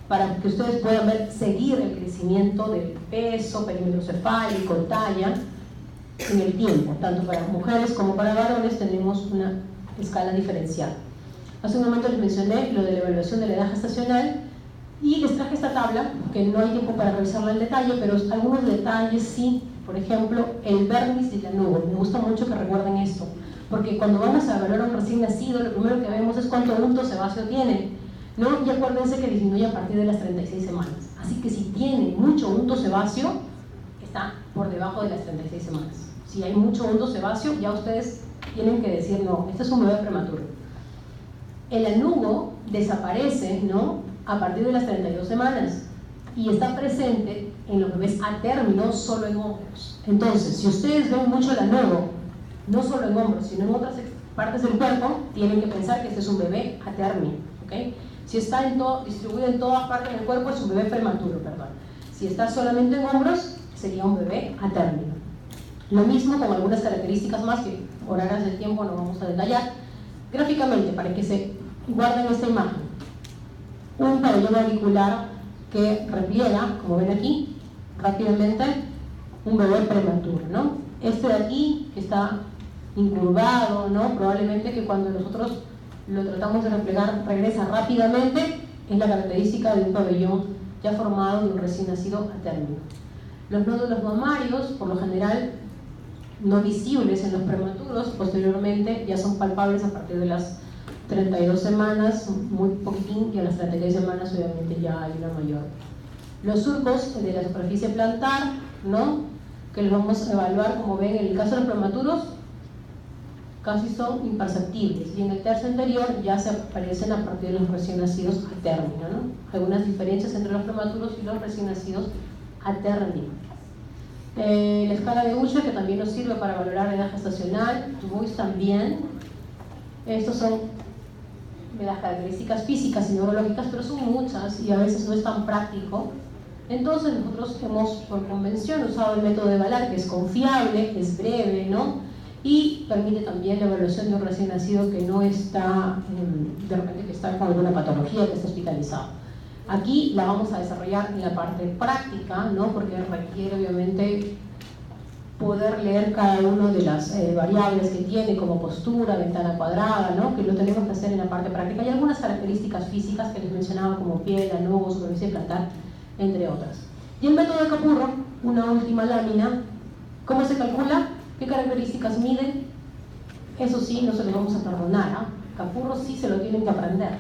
para que ustedes puedan ver, seguir el crecimiento del peso, perímetro cefálico, talla, en el tiempo. Tanto para mujeres como para varones tenemos una escala diferenciada. Hace un momento les mencioné lo de la evaluación de la edad gestacional y les traje esta tabla, que no hay tiempo para revisarla en detalle, pero algunos detalles sí. Por ejemplo, el vermis de lanugo. Me gusta mucho que recuerden esto, porque cuando vamos a evaluar a un recién nacido, lo primero que vemos es cuánto unto sebáceo tiene, ¿no? Y acuérdense que disminuye a partir de las 36 semanas. Así que si tiene mucho unto sebáceo, está por debajo de las 36 semanas. Si hay mucho unto sebáceo, ya ustedes tienen que decir, no, este es un bebé prematuro. El lanugo desaparece, ¿no?, a partir de las 32 semanas y está presente en los bebés a término solo en hombros. Entonces, si ustedes ven mucho lanugo, no solo en hombros, sino en otras partes del cuerpo, tienen que pensar que este es un bebé a término, ¿okay? Si está distribuido en todas partes del cuerpo, es un bebé prematuro, perdón. Si está solamente en hombros, sería un bebé a término. Lo mismo con algunas características más que por horas del tiempo no vamos a detallar. Gráficamente, para que se guarden esta imagen. Un pabellón auricular que repliega, como ven aquí, rápidamente, un bebé prematuro, ¿no? Este de aquí, que está incurvado, ¿no? Probablemente que cuando nosotros lo tratamos de replegar regresa rápidamente, es la característica de un pabellón ya formado de un recién nacido a término. Los nódulos mamarios, por lo general, no visibles en los prematuros, posteriormente ya son palpables a partir de las 32 semanas, muy poquitín, y a las 36 semanas obviamente ya hay una mayor. Los surcos de la superficie plantar, ¿no?, que los vamos a evaluar, como ven, en el caso de los prematuros, casi son imperceptibles, y en el tercio anterior ya se aparecen a partir de los recién nacidos a término, ¿no? Algunas diferencias entre los prematuros y los recién nacidos a término. La escala de Usher, que también nos sirve para valorar la edad gestacional, TUBUIS también. Estos son las características físicas y neurológicas, pero son muchas y a veces no es tan práctico. Entonces nosotros hemos, por convención, usado el método de Ballard, que es confiable, es breve, ¿no?, y permite también la evaluación de un recién nacido que no está, de repente, que está con alguna patología, que está hospitalizado. Aquí la vamos a desarrollar en la parte práctica, ¿no?, porque requiere obviamente poder leer cada una de las variables que tiene, como postura, ventana cuadrada, ¿no?, que lo tenemos que hacer en la parte práctica, y algunas características físicas que les mencionaba, como piel, lanugo, superficie plantar, entre otras. Y el método de Capurro, una última lámina. ¿Cómo se calcula? ¿Qué características miden? Eso sí, no se lo vamos a perdonar, ¿eh? Capurro sí se lo tienen que aprender.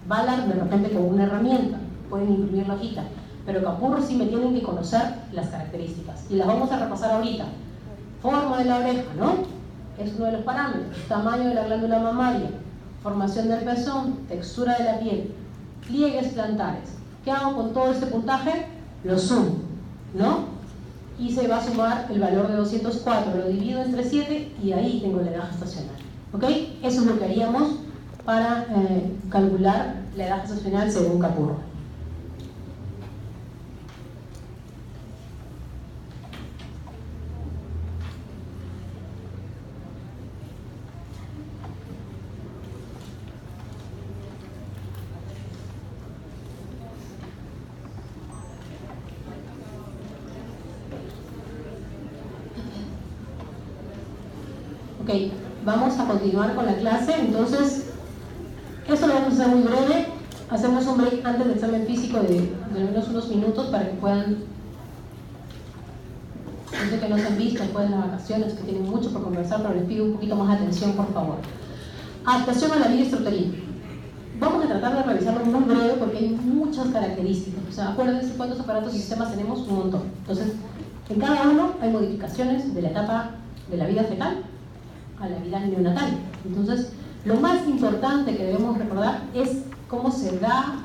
Ballard de repente con una herramienta, pueden imprimir la hojita, pero Capurro sí me tienen que conocer las características, y las vamos a repasar ahorita. Forma de la oreja, ¿no?, es uno de los parámetros. Tamaño de la glándula mamaria, formación del pezón, textura de la piel, pliegues plantares. ¿Qué hago con todo este puntaje? Lo sumo, ¿no?, y se va a sumar el valor de 204, lo divido entre 7 y ahí tengo la edad gestacional, ¿ok? Eso es lo que haríamos para calcular la edad gestacional según Capurro. Ok, vamos a continuar con la clase. Entonces, esto lo vamos a hacer muy breve. Hacemos un break antes del examen físico de al menos unos minutos para que puedan, yo sé que no se han visto después de las vacaciones, que tienen mucho por conversar, pero les pido un poquito más de atención, por favor. Adaptación a la vida intrauterina. Vamos a tratar de revisarlo muy breve porque hay muchas características. O sea, acuérdense cuántos aparatos y sistemas tenemos, un montón. Entonces, en cada uno hay modificaciones de la etapa de la vida fetal a la vida neonatal. Entonces, Lo más importante que debemos recordar es cómo se da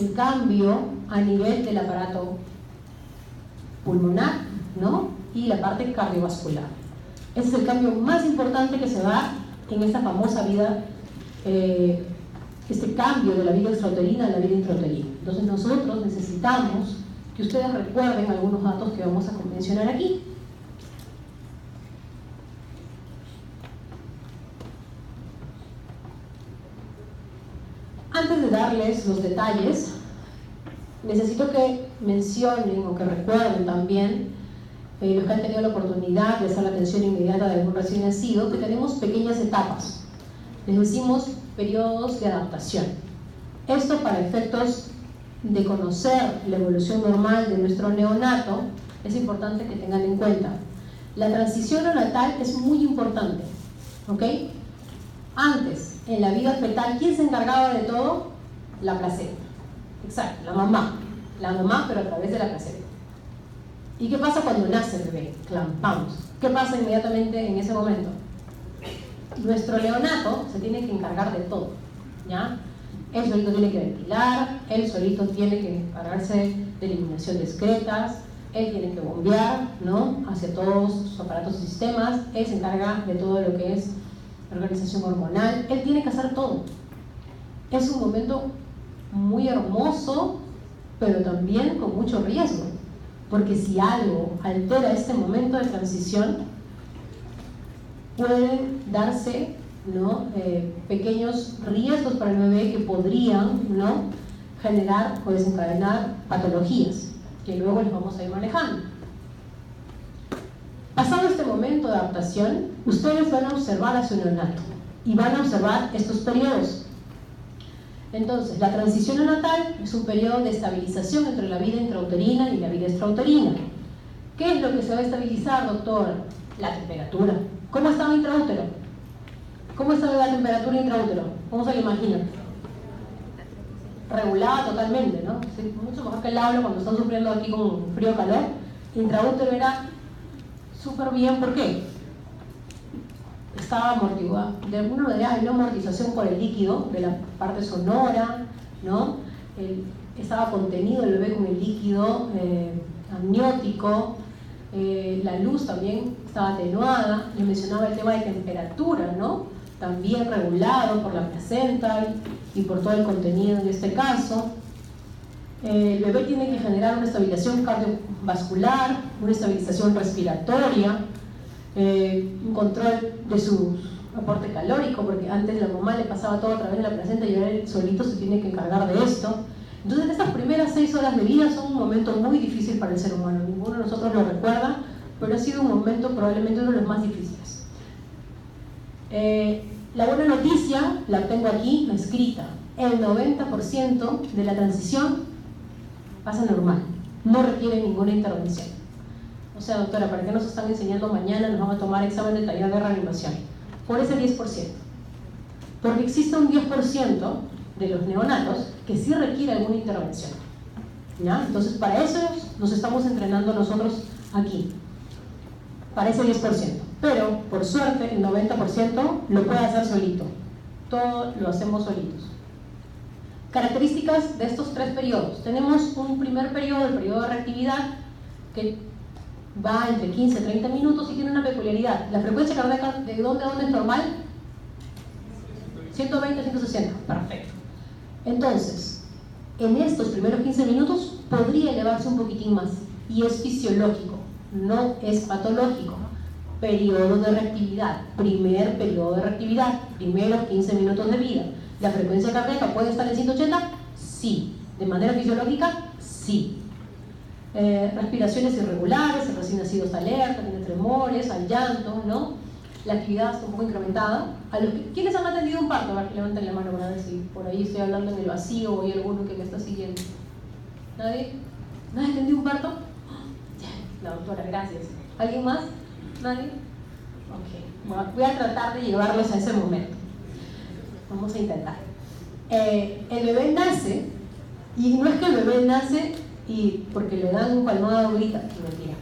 el cambio a nivel del aparato pulmonar, ¿no? Y la parte cardiovascular. Ese es el cambio más importante que se da en esta famosa vida, este cambio de la vida extrauterina a la vida intrauterina. Entonces nosotros necesitamos que ustedes recuerden algunos datos que vamos a mencionar aquí. Antes de darles los detalles, necesito que mencionen o que recuerden también, los que han tenido la oportunidad de hacer la atención inmediata de algún recién nacido, que tenemos pequeñas etapas. Les decimos periodos de adaptación. Esto para efectos de conocer la evolución normal de nuestro neonato, es importante que tengan en cuenta. La transición neonatal es muy importante, ¿ok? Antes, en la vida fetal, ¿quién se encargaba de todo? La placenta. Exacto, la mamá. La mamá, pero a través de la placenta. ¿Y qué pasa cuando nace el bebé? Clampamos. ¿Qué pasa inmediatamente en ese momento? Nuestro neonato se tiene que encargar de todo, ¿ya? Él solito tiene que ventilar, él solito tiene que encargarse de eliminación de excretas, él tiene que bombear, ¿no? Hacia todos sus aparatos y sistemas, él se encarga de todo lo que es organización hormonal, él tiene que hacer todo. Es un momento muy hermoso, pero también con mucho riesgo, porque si algo altera este momento de transición, pueden darse, ¿no? Pequeños riesgos para el bebé que podrían, ¿no? generar o desencadenar patologías que luego les vamos a ir manejando. Pasado este momento de adaptación, ustedes van a observar a su neonato y van a observar estos periodos. Entonces, la transición neonatal es un periodo de estabilización entre la vida intrauterina y la vida extrauterina. ¿Qué es lo que se va a estabilizar, doctor? La temperatura. ¿Cómo estaba intraútero? ¿Cómo estaba la temperatura intraútero? ¿Cómo se lo imaginan? Regulada totalmente, ¿no? Sí, mucho mejor que el aula cuando están sufriendo aquí con frío o calor. Intraútero era súper bien, ¿por qué? Estaba amortiguado, de alguna manera hay una amortización por el líquido de la parte sonora, ¿no? Estaba contenido el bebé con el líquido amniótico, la luz también estaba atenuada. Les mencionaba el tema de temperatura, ¿no? También regulado por la placenta y por todo el contenido en este caso. El bebé tiene que generar una estabilización cardiovascular, una estabilización respiratoria, un control de su aporte calórico, porque antes la mamá le pasaba todo a través de la placenta y ahora él solito se tiene que encargar de esto. Entonces estas primeras 6 horas de vida son un momento muy difícil para el ser humano. Ninguno de nosotros lo recuerda, pero ha sido un momento probablemente uno de los más difíciles. La buena noticia la tengo aquí escrita. El 90% de la transición pasa normal, no requiere ninguna intervención. O sea, doctora, ¿para qué nos están enseñando mañana? Nos vamos a tomar examen de taller de reanimación. Por ese 10%. Porque existe un 10% de los neonatos que sí requiere alguna intervención, ¿ya? Entonces, para eso nos estamos entrenando nosotros aquí, para ese 10%. Pero, por suerte, el 90% lo puede hacer solito. Todo lo hacemos solitos. Características de estos 3 periodos. Tenemos un primer periodo, el periodo de reactividad, que va entre 15 y 30 minutos y tiene una peculiaridad. La frecuencia cardíaca, ¿de dónde a dónde es normal? 120 a 160. Perfecto. Entonces, en estos primeros 15 minutos podría elevarse un poquitín más y es fisiológico, no es patológico. Periodo de reactividad, primer periodo de reactividad, primeros 15 minutos de vida. ¿La frecuencia cardíaca puede estar en 180? Sí. ¿De manera fisiológica? Sí. Respiraciones irregulares, el recién nacido está alerta, tiene tremores, hay llanto, ¿no? La actividad está un poco incrementada. ¿Quiénes han atendido un parto? A ver, levanten la mano para ver si por ahí estoy hablando en el vacío o hay alguno que me está siguiendo. ¿Nadie? ¿Nadie ha atendido un parto? La doctora, gracias. ¿Alguien más? ¿Nadie? Ok. Bueno, voy a tratar de llevarlos a ese momento. Vamos a intentar. El bebé nace, y no es que el bebé nace y porque le dan un palmado grita, mentira.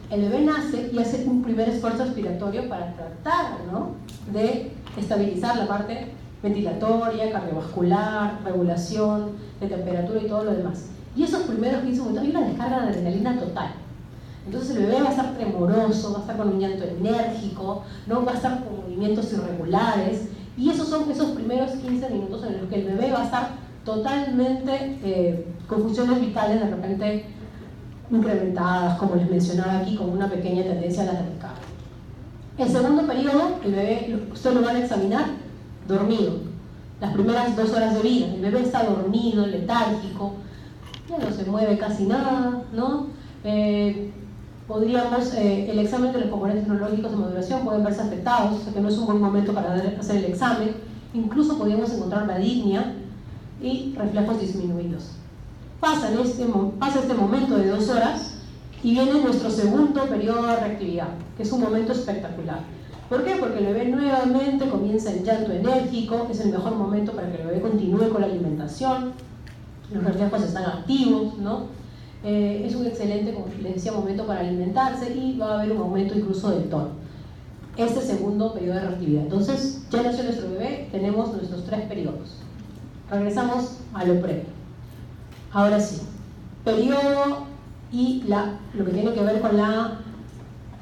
El bebé nace y hace un primer esfuerzo respiratorio para tratar, ¿no?, de estabilizar la parte ventilatoria, cardiovascular, regulación de temperatura y todo lo demás. Y esos primeros 15 minutos hay una descarga de adrenalina total. Entonces el bebé va a estar tremoroso, va a estar con un llanto enérgico, ¿no? Va a estar con movimientos irregulares, y esos son esos primeros 15 minutos en los que el bebé va a estar totalmente con funciones vitales de repente incrementadas, como les mencionaba aquí, con una pequeña tendencia a la taquicardia. El segundo periodo, el bebé, ustedes lo van a examinar dormido. Las primeras 2 horas de vida, el bebé está dormido, letárgico, ya no se mueve casi nada, ¿no? El examen de los componentes neurológicos de maduración pueden verse afectados, o sea que no es un buen momento para hacer el examen. Incluso podríamos encontrar bradypnia y reflejos disminuidos. Pasa este momento de 2 horas y viene nuestro segundo periodo de reactividad, que es un momento espectacular. ¿Por qué? Porque el bebé nuevamente comienza el llanto enérgico, es el mejor momento para que el bebé continúe con la alimentación, los reflejos están activos, ¿no? Es un excelente, como les decía, momento para alimentarse, y va a haber un aumento incluso del tono. Este segundo periodo de reactividad. Entonces, ya nació nuestro bebé, tenemos nuestros 3 periodos. Regresamos a lo previo. Ahora sí, periodo y lo que tiene que ver con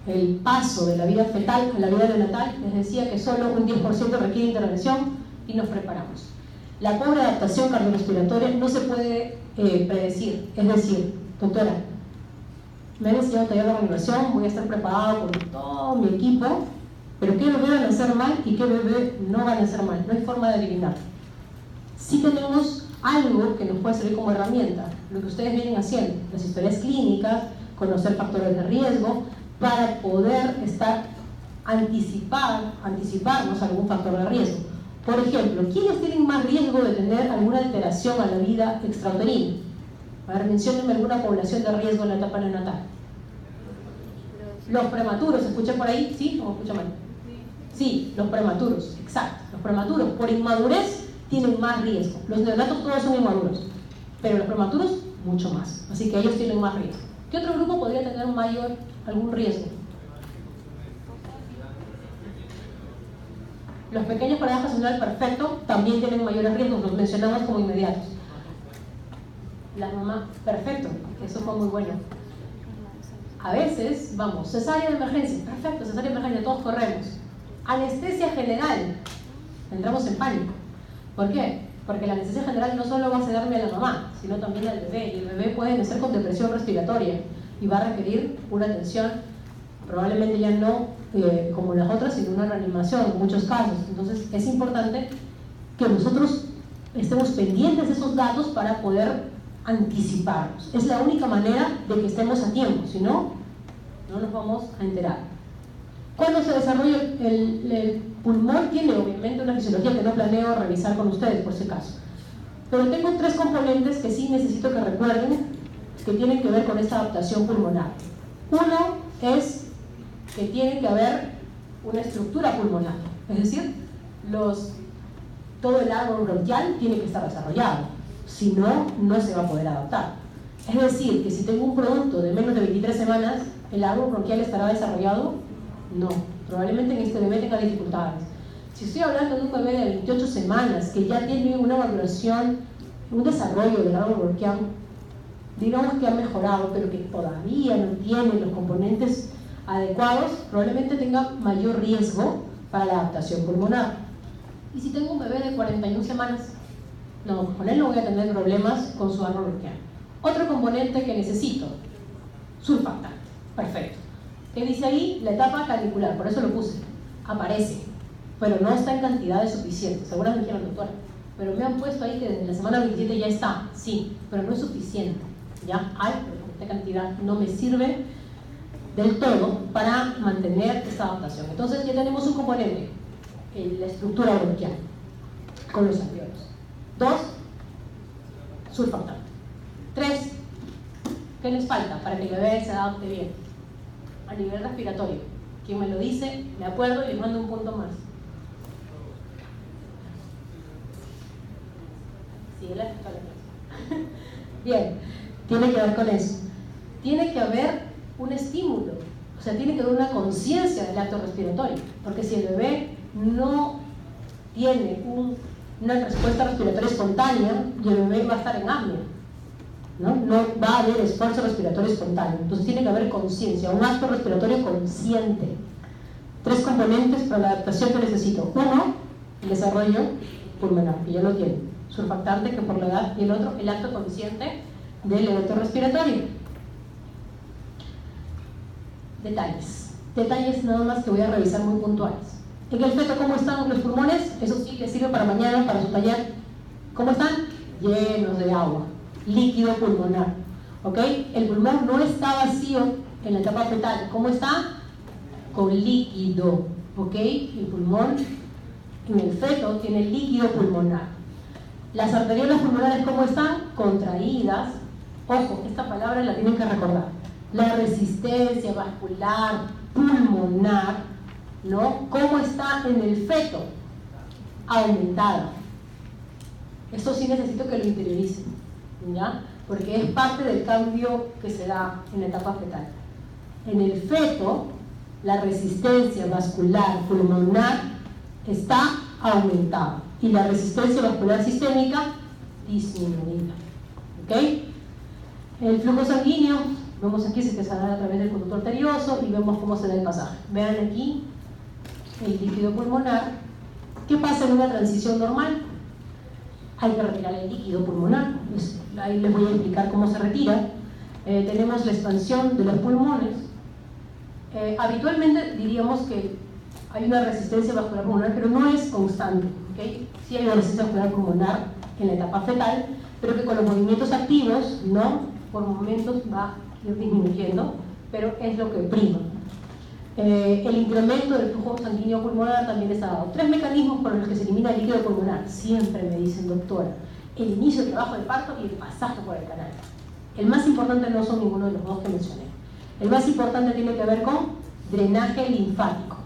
el paso de la vida fetal a la vida neonatal. Les decía que solo un 10% requiere intervención y nos preparamos. La pobre adaptación cardiorrespiratoria no se puede predecir. Es decir, doctora, me han enseñado a tallar la reanimación, voy a estar preparado con todo mi equipo, pero qué bebé van a hacer mal y qué bebé no van a hacer mal. No hay forma de adivinar. Sí tenemos algo que nos puede servir como herramienta, lo que ustedes vienen haciendo, las historias clínicas, conocer factores de riesgo, para poder anticiparnos a algún factor de riesgo. Por ejemplo, ¿quiénes tienen más riesgo de tener alguna alteración a la vida extrauterina? A ver, menciónenme alguna población de riesgo en la etapa neonatal. Los prematuros, ¿escuché por ahí? ¿Sí? ¿O escuché mal? Sí, los prematuros, exacto. Los prematuros, por inmadurez, tienen más riesgo. Los neonatos todos son inmaduros, pero los prematuros, mucho más. Así que ellos tienen más riesgo. ¿Qué otro grupo podría tener algún riesgo? Los pequeños para baja celular perfecto también tienen mayores riesgos, los mencionamos como inmediatos. La mamá, perfecto, eso fue muy bueno. A veces, vamos, cesárea de emergencia, perfecto, cesárea de emergencia, todos corremos. Anestesia general, entramos en pánico. ¿Por qué? Porque la anestesia general no solo va a darme a la mamá, sino también al bebé, y el bebé puede nacer con depresión respiratoria y va a requerir una atención, probablemente ya no como las otras, sino una reanimación en muchos casos. Entonces es importante que nosotros estemos pendientes de esos datos para poder anticiparnos. Es la única manera de que estemos a tiempo, si no, no nos vamos a enterar. Cuando se desarrolla el pulmón, tiene obviamente una fisiología que no planeo revisar con ustedes por si acaso, pero tengo 3 componentes que sí necesito que recuerden, que tienen que ver con esta adaptación pulmonar. Uno es que tiene que haber una estructura pulmonar, es decir, todo el árbol bronquial tiene que estar desarrollado, si no, no se va a poder adaptar. Es decir, que si tengo un producto de menos de 23 semanas, ¿el árbol bronquial estará desarrollado? No, probablemente en este bebé tenga dificultades. Si estoy hablando de un bebé de 28 semanas que ya tiene una maduración, un desarrollo del árbol bronquial, digamos que ha mejorado, pero que todavía no tiene los componentes adecuados, probablemente tenga mayor riesgo para la adaptación pulmonar. Y si tengo un bebé de 41 semanas, no, con él no voy a tener problemas con su árbol bronquial. Otro componente que necesito, surfactante, perfecto. ¿Qué dice ahí? La etapa canicular, por eso lo puse, aparece, pero no está en cantidades suficientes. Seguramente me dijeron, doctora, pero me han puesto ahí que desde la semana 27 ya está. Sí, pero no es suficiente. Ya hay, pero con esta cantidad no me sirve del todo para mantener esta adaptación. Entonces ya tenemos un componente, la estructura bronquial, con los alveolos. 2, surfactante. 3, ¿qué les falta para que el bebé se adapte bien? A nivel respiratorio. Quien me lo dice, me acuerdo y les mando un punto más. Sí, la bien, tiene que ver con eso. Tiene que haber un estímulo, o sea, tiene que haber una conciencia del acto respiratorio, porque si el bebé no tiene una respuesta respiratoria espontánea y el bebé va a estar en apnea, no va a haber esfuerzo respiratorio espontáneo. Entonces tiene que haber conciencia, un acto respiratorio consciente. 3 componentes para la adaptación que necesito. 1, el desarrollo pulmonar, que ya lo tiene, surfactante, que por la edad, y el otro, el acto consciente del evento respiratorio. Detalles nada más que voy a revisar muy puntuales. En el feto, ¿cómo están los pulmones? Eso sí les sirve para mañana, para su taller. ¿Cómo están? Llenos de agua, líquido pulmonar. ¿Ok? El pulmón no está vacío en la etapa fetal. ¿Cómo está? Con líquido. ¿Ok? El pulmón en el feto tiene líquido pulmonar. Las arteriolas pulmonares, ¿cómo están? Contraídas. Ojo, esta palabra la tienen que recordar. La resistencia vascular pulmonar, ¿no? ¿Cómo está en el feto? Aumentada. Esto sí necesito que lo interioricen, ¿ya? Porque es parte del cambio que se da en la etapa fetal. En el feto, la resistencia vascular pulmonar está aumentada y la resistencia vascular sistémica disminuida. ¿Ok? El flujo sanguíneo, vemos aquí se da a través del conducto arterioso y vemos cómo se da el pasaje. Vean aquí el líquido pulmonar. ¿Qué pasa en una transición normal? Hay que retirar el líquido pulmonar. Ahí les voy a explicar cómo se retira. Tenemos la expansión de los pulmones. Habitualmente diríamos que hay una resistencia vascular pulmonar, pero no es constante. ¿Okay? Sí hay una resistencia vascular pulmonar en la etapa fetal, pero que con los movimientos activos, ¿no? Por momentos va a ir disminuyendo, pero es lo que prima. El incremento del flujo sanguíneo pulmonar también está dado. 3 mecanismos por los que se elimina el líquido pulmonar. Siempre me dicen, doctora, el inicio del trabajo del parto y el pasaje por el canal. El más importante no son ninguno de los 2 que mencioné. El más importante tiene que ver con drenaje linfático.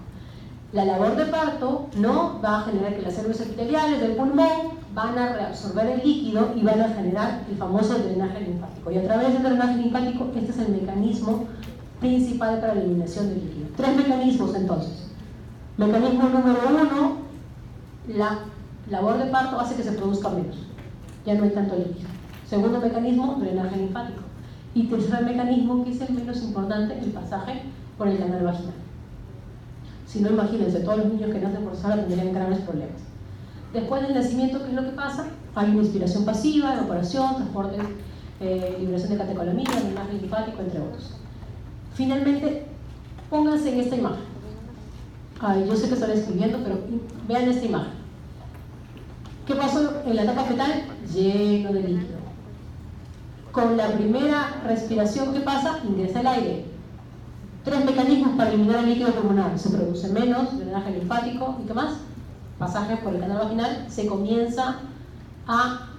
La labor de parto no va a generar que las células epiteliales del pulmón van a reabsorber el líquido y van a generar el famoso drenaje linfático. Y a través del drenaje linfático, este es el mecanismo principal para la eliminación del líquido. 3 mecanismos entonces. Mecanismo número 1, la labor de parto hace que se produzca menos. Ya no hay tanto líquido. Segundo mecanismo, drenaje linfático. Y tercer mecanismo, que es el menos importante, el pasaje por el canal vaginal. Si no, imagínense, todos los niños que nacen por cesárea tendrían grandes problemas. Después del nacimiento, ¿qué es lo que pasa? Hay una inspiración pasiva, evaporación, transporte, liberación de catecolamina, drenaje linfático, entre otros. Finalmente, pónganse en esta imagen. Ay, yo sé que están escribiendo, pero vean esta imagen. ¿Qué pasó en la etapa fetal? Lleno de líquido. Con la primera respiración, ¿qué pasa? Ingresa el aire. 3 mecanismos para eliminar el líquido pulmonar. Se produce menos drenaje linfático, ¿y qué más? Pasajes por el canal vaginal. Se comienza a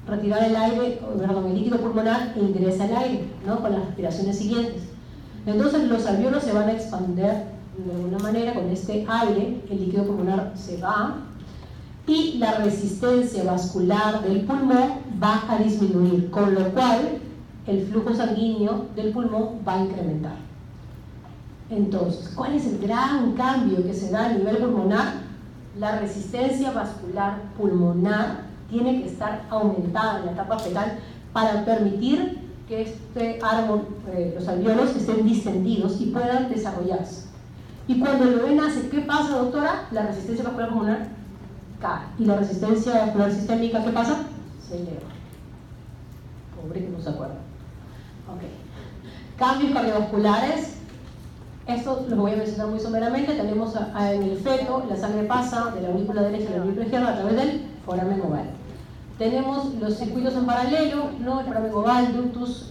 retirar el aire, el líquido pulmonar e ingresa el aire, ¿no? Con las respiraciones siguientes. Entonces los alvéolos se van a expandir de alguna manera con este aire, el líquido pulmonar se va y la resistencia vascular del pulmón va a disminuir, con lo cual el flujo sanguíneo del pulmón va a incrementar. Entonces, ¿cuál es el gran cambio que se da a nivel pulmonar? La resistencia vascular pulmonar tiene que estar aumentada en la etapa fetal para permitir que este árbol, los alvéolos estén distendidos y puedan desarrollarse. Y cuando el bebé nace, ¿qué pasa, doctora? La resistencia vascular pulmonar cae. ¿Y la resistencia vascular sistémica qué pasa? Se eleva. Pobre que no se acuerda. Ok. Cambios cardiovasculares. Esto lo voy a mencionar muy someramente. Tenemos en el feto, la sangre pasa de la aurícula derecha a la aurícula izquierda a través del foramen oval. Tenemos los circuitos en paralelo, ¿no? El foramen oval, ductus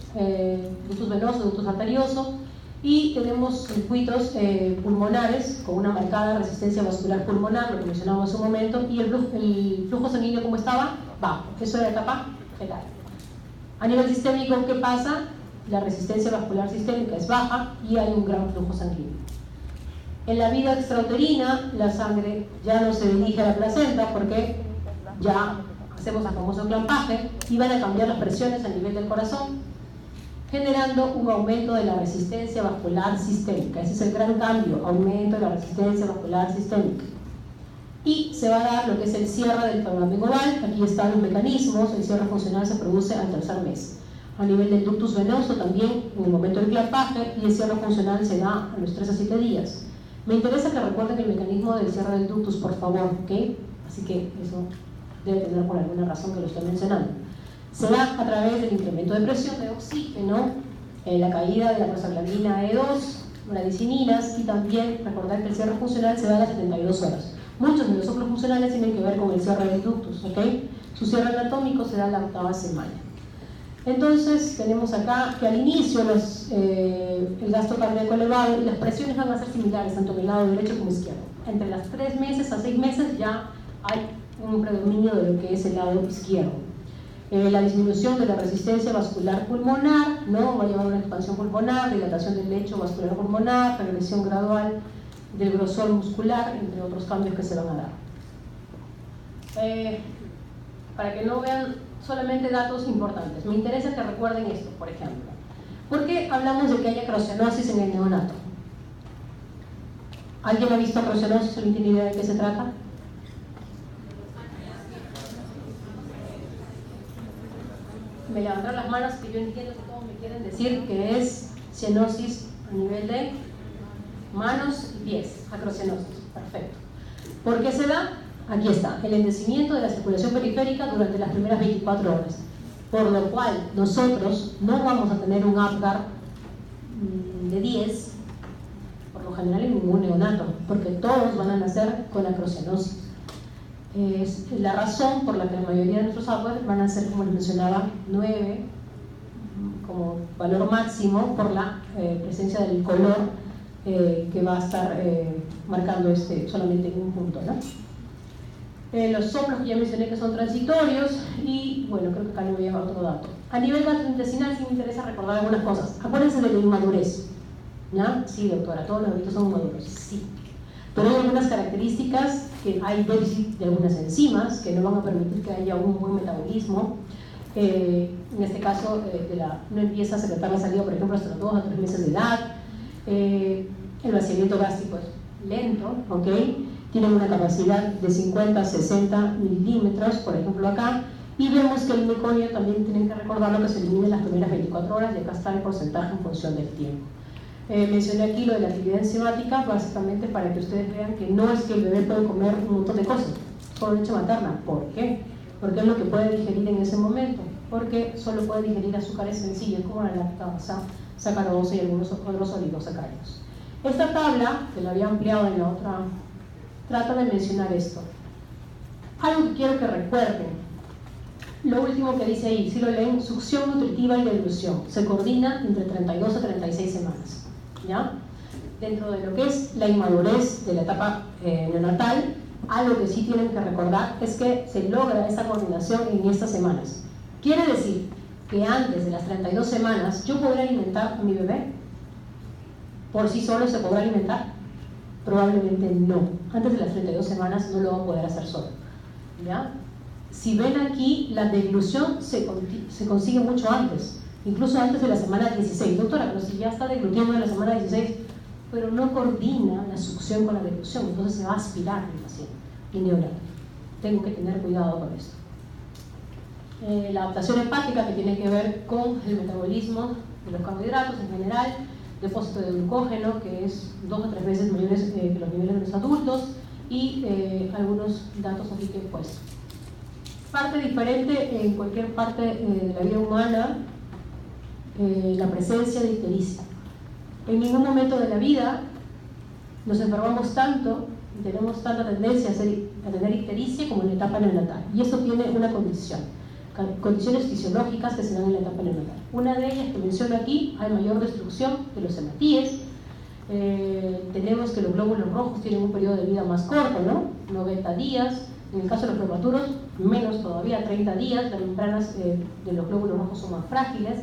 venoso, ductus arterioso, y tenemos circuitos pulmonares con una marcada resistencia vascular pulmonar, lo que mencionamos hace un momento, y el flujo sanguíneo, ¿cómo estaba? Bajo. Eso era la etapa fetal. A nivel sistémico, ¿qué pasa? La resistencia vascular sistémica es baja y hay un gran flujo sanguíneo. En la vida extrauterina, la sangre ya no se dirige a la placenta porque ya hacemos el famoso clampaje y van a cambiar las presiones a nivel del corazón, generando un aumento de la resistencia vascular sistémica. Ese es el gran cambio, aumento de la resistencia vascular sistémica. y se va a dar lo que es el cierre del abdomen oval. Aquí están los mecanismos. El cierre funcional se produce al tercer mes. A nivel del ductus venoso también en el momento del clapaje, y el cierre funcional se da a los 3 a 7 días. Me interesa que recuerden el mecanismo del cierre del ductus, por favor, ¿ok? Así que eso debe tener por alguna razón que lo estoy mencionando. Se da a través del incremento de presión de oxígeno, la caída de la prostaglandina E2, bradicininas, y también recordar que el cierre funcional se da a las 72 horas. Muchos de los soplos funcionales tienen que ver con el cierre del ductus, ¿ok? Su cierre anatómico se da a la 8ª semana. Entonces tenemos acá que al inicio el gasto cardíaco elevado y las presiones van a ser similares tanto en el lado derecho como izquierdo. Entre las 3 meses a 6 meses ya hay un predominio de lo que es el lado izquierdo. La disminución de la resistencia vascular pulmonar, ¿no? Va a llevar a una expansión pulmonar, dilatación del lecho vascular pulmonar, regresión gradual del grosor muscular, entre otros cambios que se van a dar. Para que no vean solamente datos importantes, me interesa que recuerden esto, por ejemplo. ¿Por qué hablamos de que haya acroceanosis en el neonato? ¿Alguien ha visto acroceanosis? ¿Alguien tiene idea de qué se trata? Me levantaron las manos, que yo entiendo que todos me quieren decir que es cianosis a nivel de manos y pies, acroceanosis. Perfecto. ¿Por qué se da? Aquí está, el endurecimiento de la circulación periférica durante las primeras 24 horas, por lo cual nosotros no vamos a tener un Apgar de 10, por lo general en ningún neonato, porque todos van a nacer con acroceanosis. Es la razón por la que la mayoría de nuestros Apgar van a ser, como les mencionaba, 9 como valor máximo por la presencia del color que va a estar marcando solamente en un punto, ¿no? Los soplos que ya mencioné que son transitorios, y bueno, creo que acá no voy a llevar otro dato. A nivel gastrointestinal sí me interesa recordar algunas cosas. Acuérdense de la inmadurez, ¿ya? Sí, doctora, todos los bebitos son inmaduros, sí. Pero hay algunas características, que hay déficit de algunas enzimas que no van a permitir que haya un buen metabolismo. En este caso, no empieza a secretar la saliva, por ejemplo, hasta los 2 a 3 meses de edad. El vaciamiento gástrico es lento, ¿ok? Tienen una capacidad de 50 a 60 milímetros, por ejemplo acá, y vemos que el meconio también tienen que recordar lo que se elimina en las primeras 24 horas, y acá está el porcentaje en función del tiempo. Mencioné aquí lo de la actividad enzimática, básicamente para que ustedes vean que no es que el bebé puede comer un montón de cosas, solo leche materna. ¿Por qué? Porque es lo que puede digerir en ese momento, porque solo puede digerir azúcares sencillos como la lactosa, sacarosa y algunos otros oligosacáridos. Esta tabla, que la había ampliado en la otra, trata de mencionar esto. Algo que quiero que recuerden, lo último que dice ahí, si lo leen, succión nutritiva y deglución, se coordina entre 32 a 36 semanas, ¿ya? Dentro de lo que es la inmadurez de la etapa neonatal, algo que sí tienen que recordar es que se logra esta coordinación en estas semanas. Quiere decir que antes de las 32 semanas yo podré alimentar a mi bebé. ¿Por sí solo se podrá alimentar? Probablemente no. Antes de las 32 semanas no lo va a poder hacer solo, ¿ya? Si ven aquí, la deglución se consigue mucho antes, incluso antes de la semana 16. Doctora, pero si ya está deglutiendo en la semana 16, pero no coordina la succión con la deglución, entonces se va a aspirar el paciente y neonato. Tengo que tener cuidado con esto. La adaptación hepática, que tiene que ver con el metabolismo de los carbohidratos en general, depósito de glucógeno, que es 2 a 3 veces mayores que los niveles de los adultos, y algunos datos aquí que pues parte diferente en cualquier parte de la vida humana, la presencia de ictericia. En ningún momento de la vida nos enfermamos tanto y tenemos tanta tendencia a tener ictericia como en la etapa neonatal, y esto tiene una condiciones fisiológicas que se dan en la etapa neonatal. Una de ellas que menciono aquí, hay mayor destrucción de los hematíes. Tenemos que los glóbulos rojos tienen un periodo de vida más corto, ¿no? 90 días. En el caso de los prematuros, menos todavía, 30 días. Las membranas de los glóbulos rojos son más frágiles.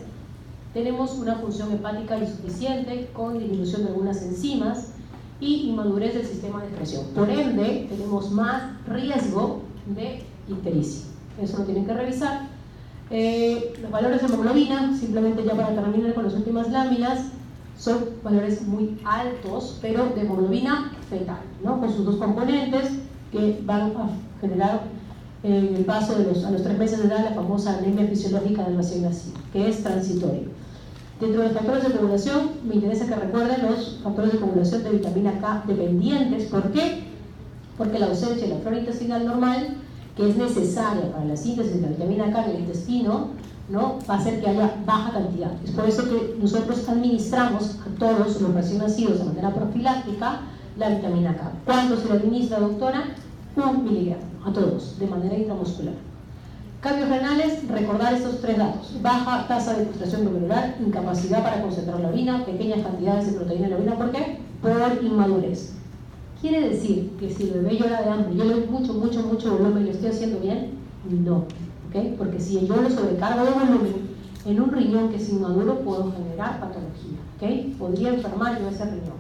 Tenemos una función hepática insuficiente con disminución de algunas enzimas y inmadurez del sistema de excreción. Por ende, tenemos más riesgo de ictericia. Eso lo tienen que revisar. Los valores de hemoglobina, simplemente ya para terminar con las últimas láminas, son valores muy altos, pero de hemoglobina fetal, ¿no? Con sus dos componentes, que van a generar en el paso a los 3 meses de edad la famosa anemia fisiológica del recién nacido, que es transitorio. Dentro de los factores de coagulación, me interesa que recuerden los factores de coagulación de vitamina K dependientes. ¿Por qué? Porque la ausencia de la flora intestinal normal, que es necesaria para la síntesis de la vitamina K en el intestino, ¿no?, va a hacer que haya baja cantidad. Es por eso que nosotros administramos a todos los recién nacidos de manera profiláctica la vitamina K. ¿Cuánto se le administra, doctora? 1 miligramo a todos, de manera intramuscular. Cambios renales, recordar estos 3 datos: baja tasa de filtración glomerular, incapacidad para concentrar la orina, pequeñas cantidades de proteína en la orina. ¿Por qué? Por inmadurez. Quiere decir que si el bebé llora de hambre, yo le doy mucho volumen y lo estoy haciendo bien, no, ¿okay? Porque si yo lo sobrecargo de volumen en un riñón que es inmaduro, puedo generar patología, ¿okay? Podría enfermar yo ese riñón.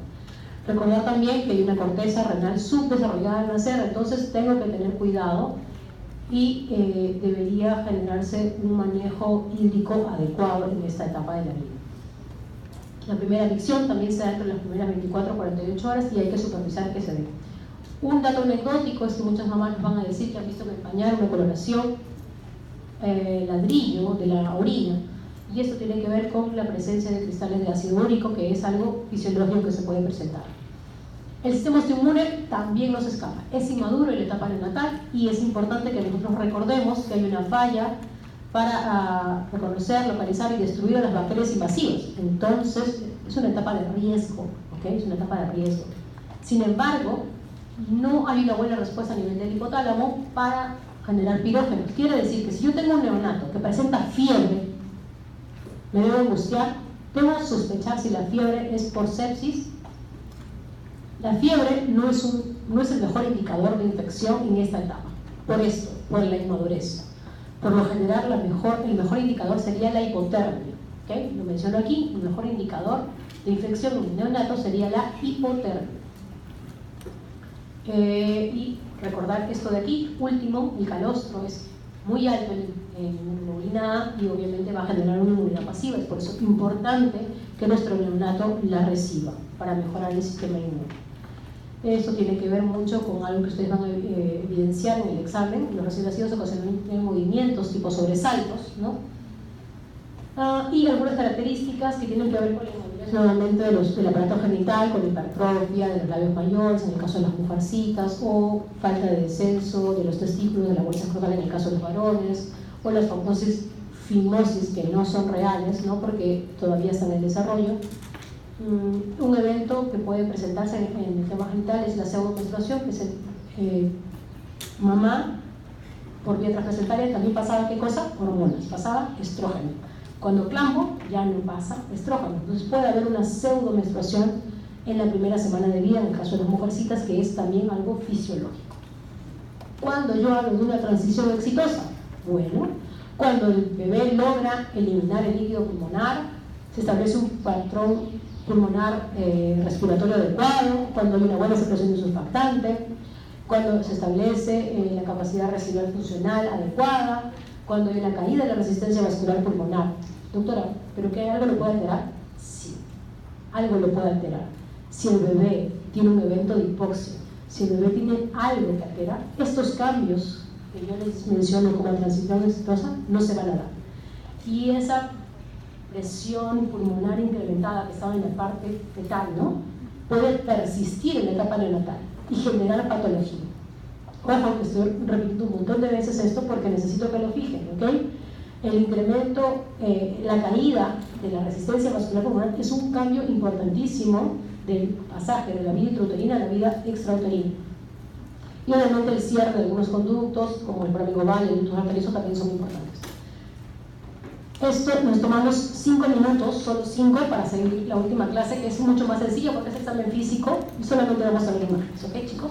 Recordar también que hay una corteza renal subdesarrollada al nacer, entonces tengo que tener cuidado y debería generarse un manejo hídrico adecuado en esta etapa de la vida. La primera adicción también se da entre las primeras 24 a 48 horas y hay que supervisar que se dé. Un dato anecdótico es que muchas mamás nos van a decir que han visto que empañar una coloración ladrillo de la orina, y esto tiene que ver con la presencia de cristales de ácido úrico, que es algo fisiológico que se puede presentar. El sistema osteoinmune también nos escapa, es inmaduro en la etapa neonatal y es importante que nosotros recordemos que hay una falla para reconocer, localizar y destruir a las bacterias invasivas. Entonces es una etapa de riesgo, ¿okay? Es una etapa de riesgo. Sin embargo, no hay una buena respuesta a nivel del hipotálamo para generar pirógenos. Quiere decir que si yo tengo un neonato que presenta fiebre, me debo angustiar, debo sospechar si la fiebre es por sepsis. La fiebre no es el mejor indicador de infección en esta etapa, por esto, por la inmadurez. Por lo general, el mejor indicador sería la hipotermia, ¿okay? Lo menciono aquí, el mejor indicador de infección en el neonato sería la hipotermia. Y recordar esto de aquí, último, el calostro es muy alto en inmunidad A y obviamente va a generar una inmunidad pasiva. Es por eso importante que nuestro neonato la reciba para mejorar el sistema inmune. Esto tiene que ver mucho con algo que ustedes van a evidenciar en el examen. Los recién nacidos ocasionan movimientos tipo sobresaltos, ¿no? Y algunas características que tienen que ver con la inmadurez nuevamente del aparato genital, con hipertrofia de los labios mayores en el caso de las mujercitas, o falta de descenso de los testículos, de la bolsa escrotal en el caso de los varones, o las famosas fimosis que no son reales, ¿no?, porque todavía están en desarrollo. Un evento que puede presentarse en el tema genital es la pseudomenstruación, que es mamá por vía transplacentaria. También pasaba, ¿qué cosa? Hormonas, pasaba estrógeno. Cuando clambo ya no pasa estrógeno, entonces puede haber una pseudomenstruación en la primera semana de vida en el caso de las mujercitas, que es también algo fisiológico. ¿Cuándo yo hablo de una transición exitosa? Bueno, cuando el bebé logra eliminar el líquido pulmonar, se establece un patrón pulmonar respiratorio adecuado, cuando hay una buena secreción de surfactante, cuando se establece la capacidad residual funcional adecuada, cuando hay una caída de la resistencia vascular pulmonar. Doctora, ¿pero qué algo lo puede alterar? Sí, algo lo puede alterar. Si el bebé tiene un evento de hipoxia, si el bebé tiene algo que altera, estos cambios que yo les menciono como transición exitosa no se van a dar. Y esa presión pulmonar incrementada que estaba en la parte fetal, ¿no?, puede persistir en la etapa neonatal y generar patología. Ojo, estoy repitiendo un montón de veces esto porque necesito que lo fijen, ¿ok? El incremento, la caída de la resistencia vascular pulmonar es un cambio importantísimo del pasaje de la vida intrauterina a la vida extrauterina. Y obviamente el cierre de algunos conductos, como el foramen global y el ducto arterioso, también son importantes. Esto nos tomamos 5 minutos, solo 5, para seguir la última clase, que es mucho más sencilla porque es examen físico y solamente vamos a ver imágenes, ¿ok, chicos?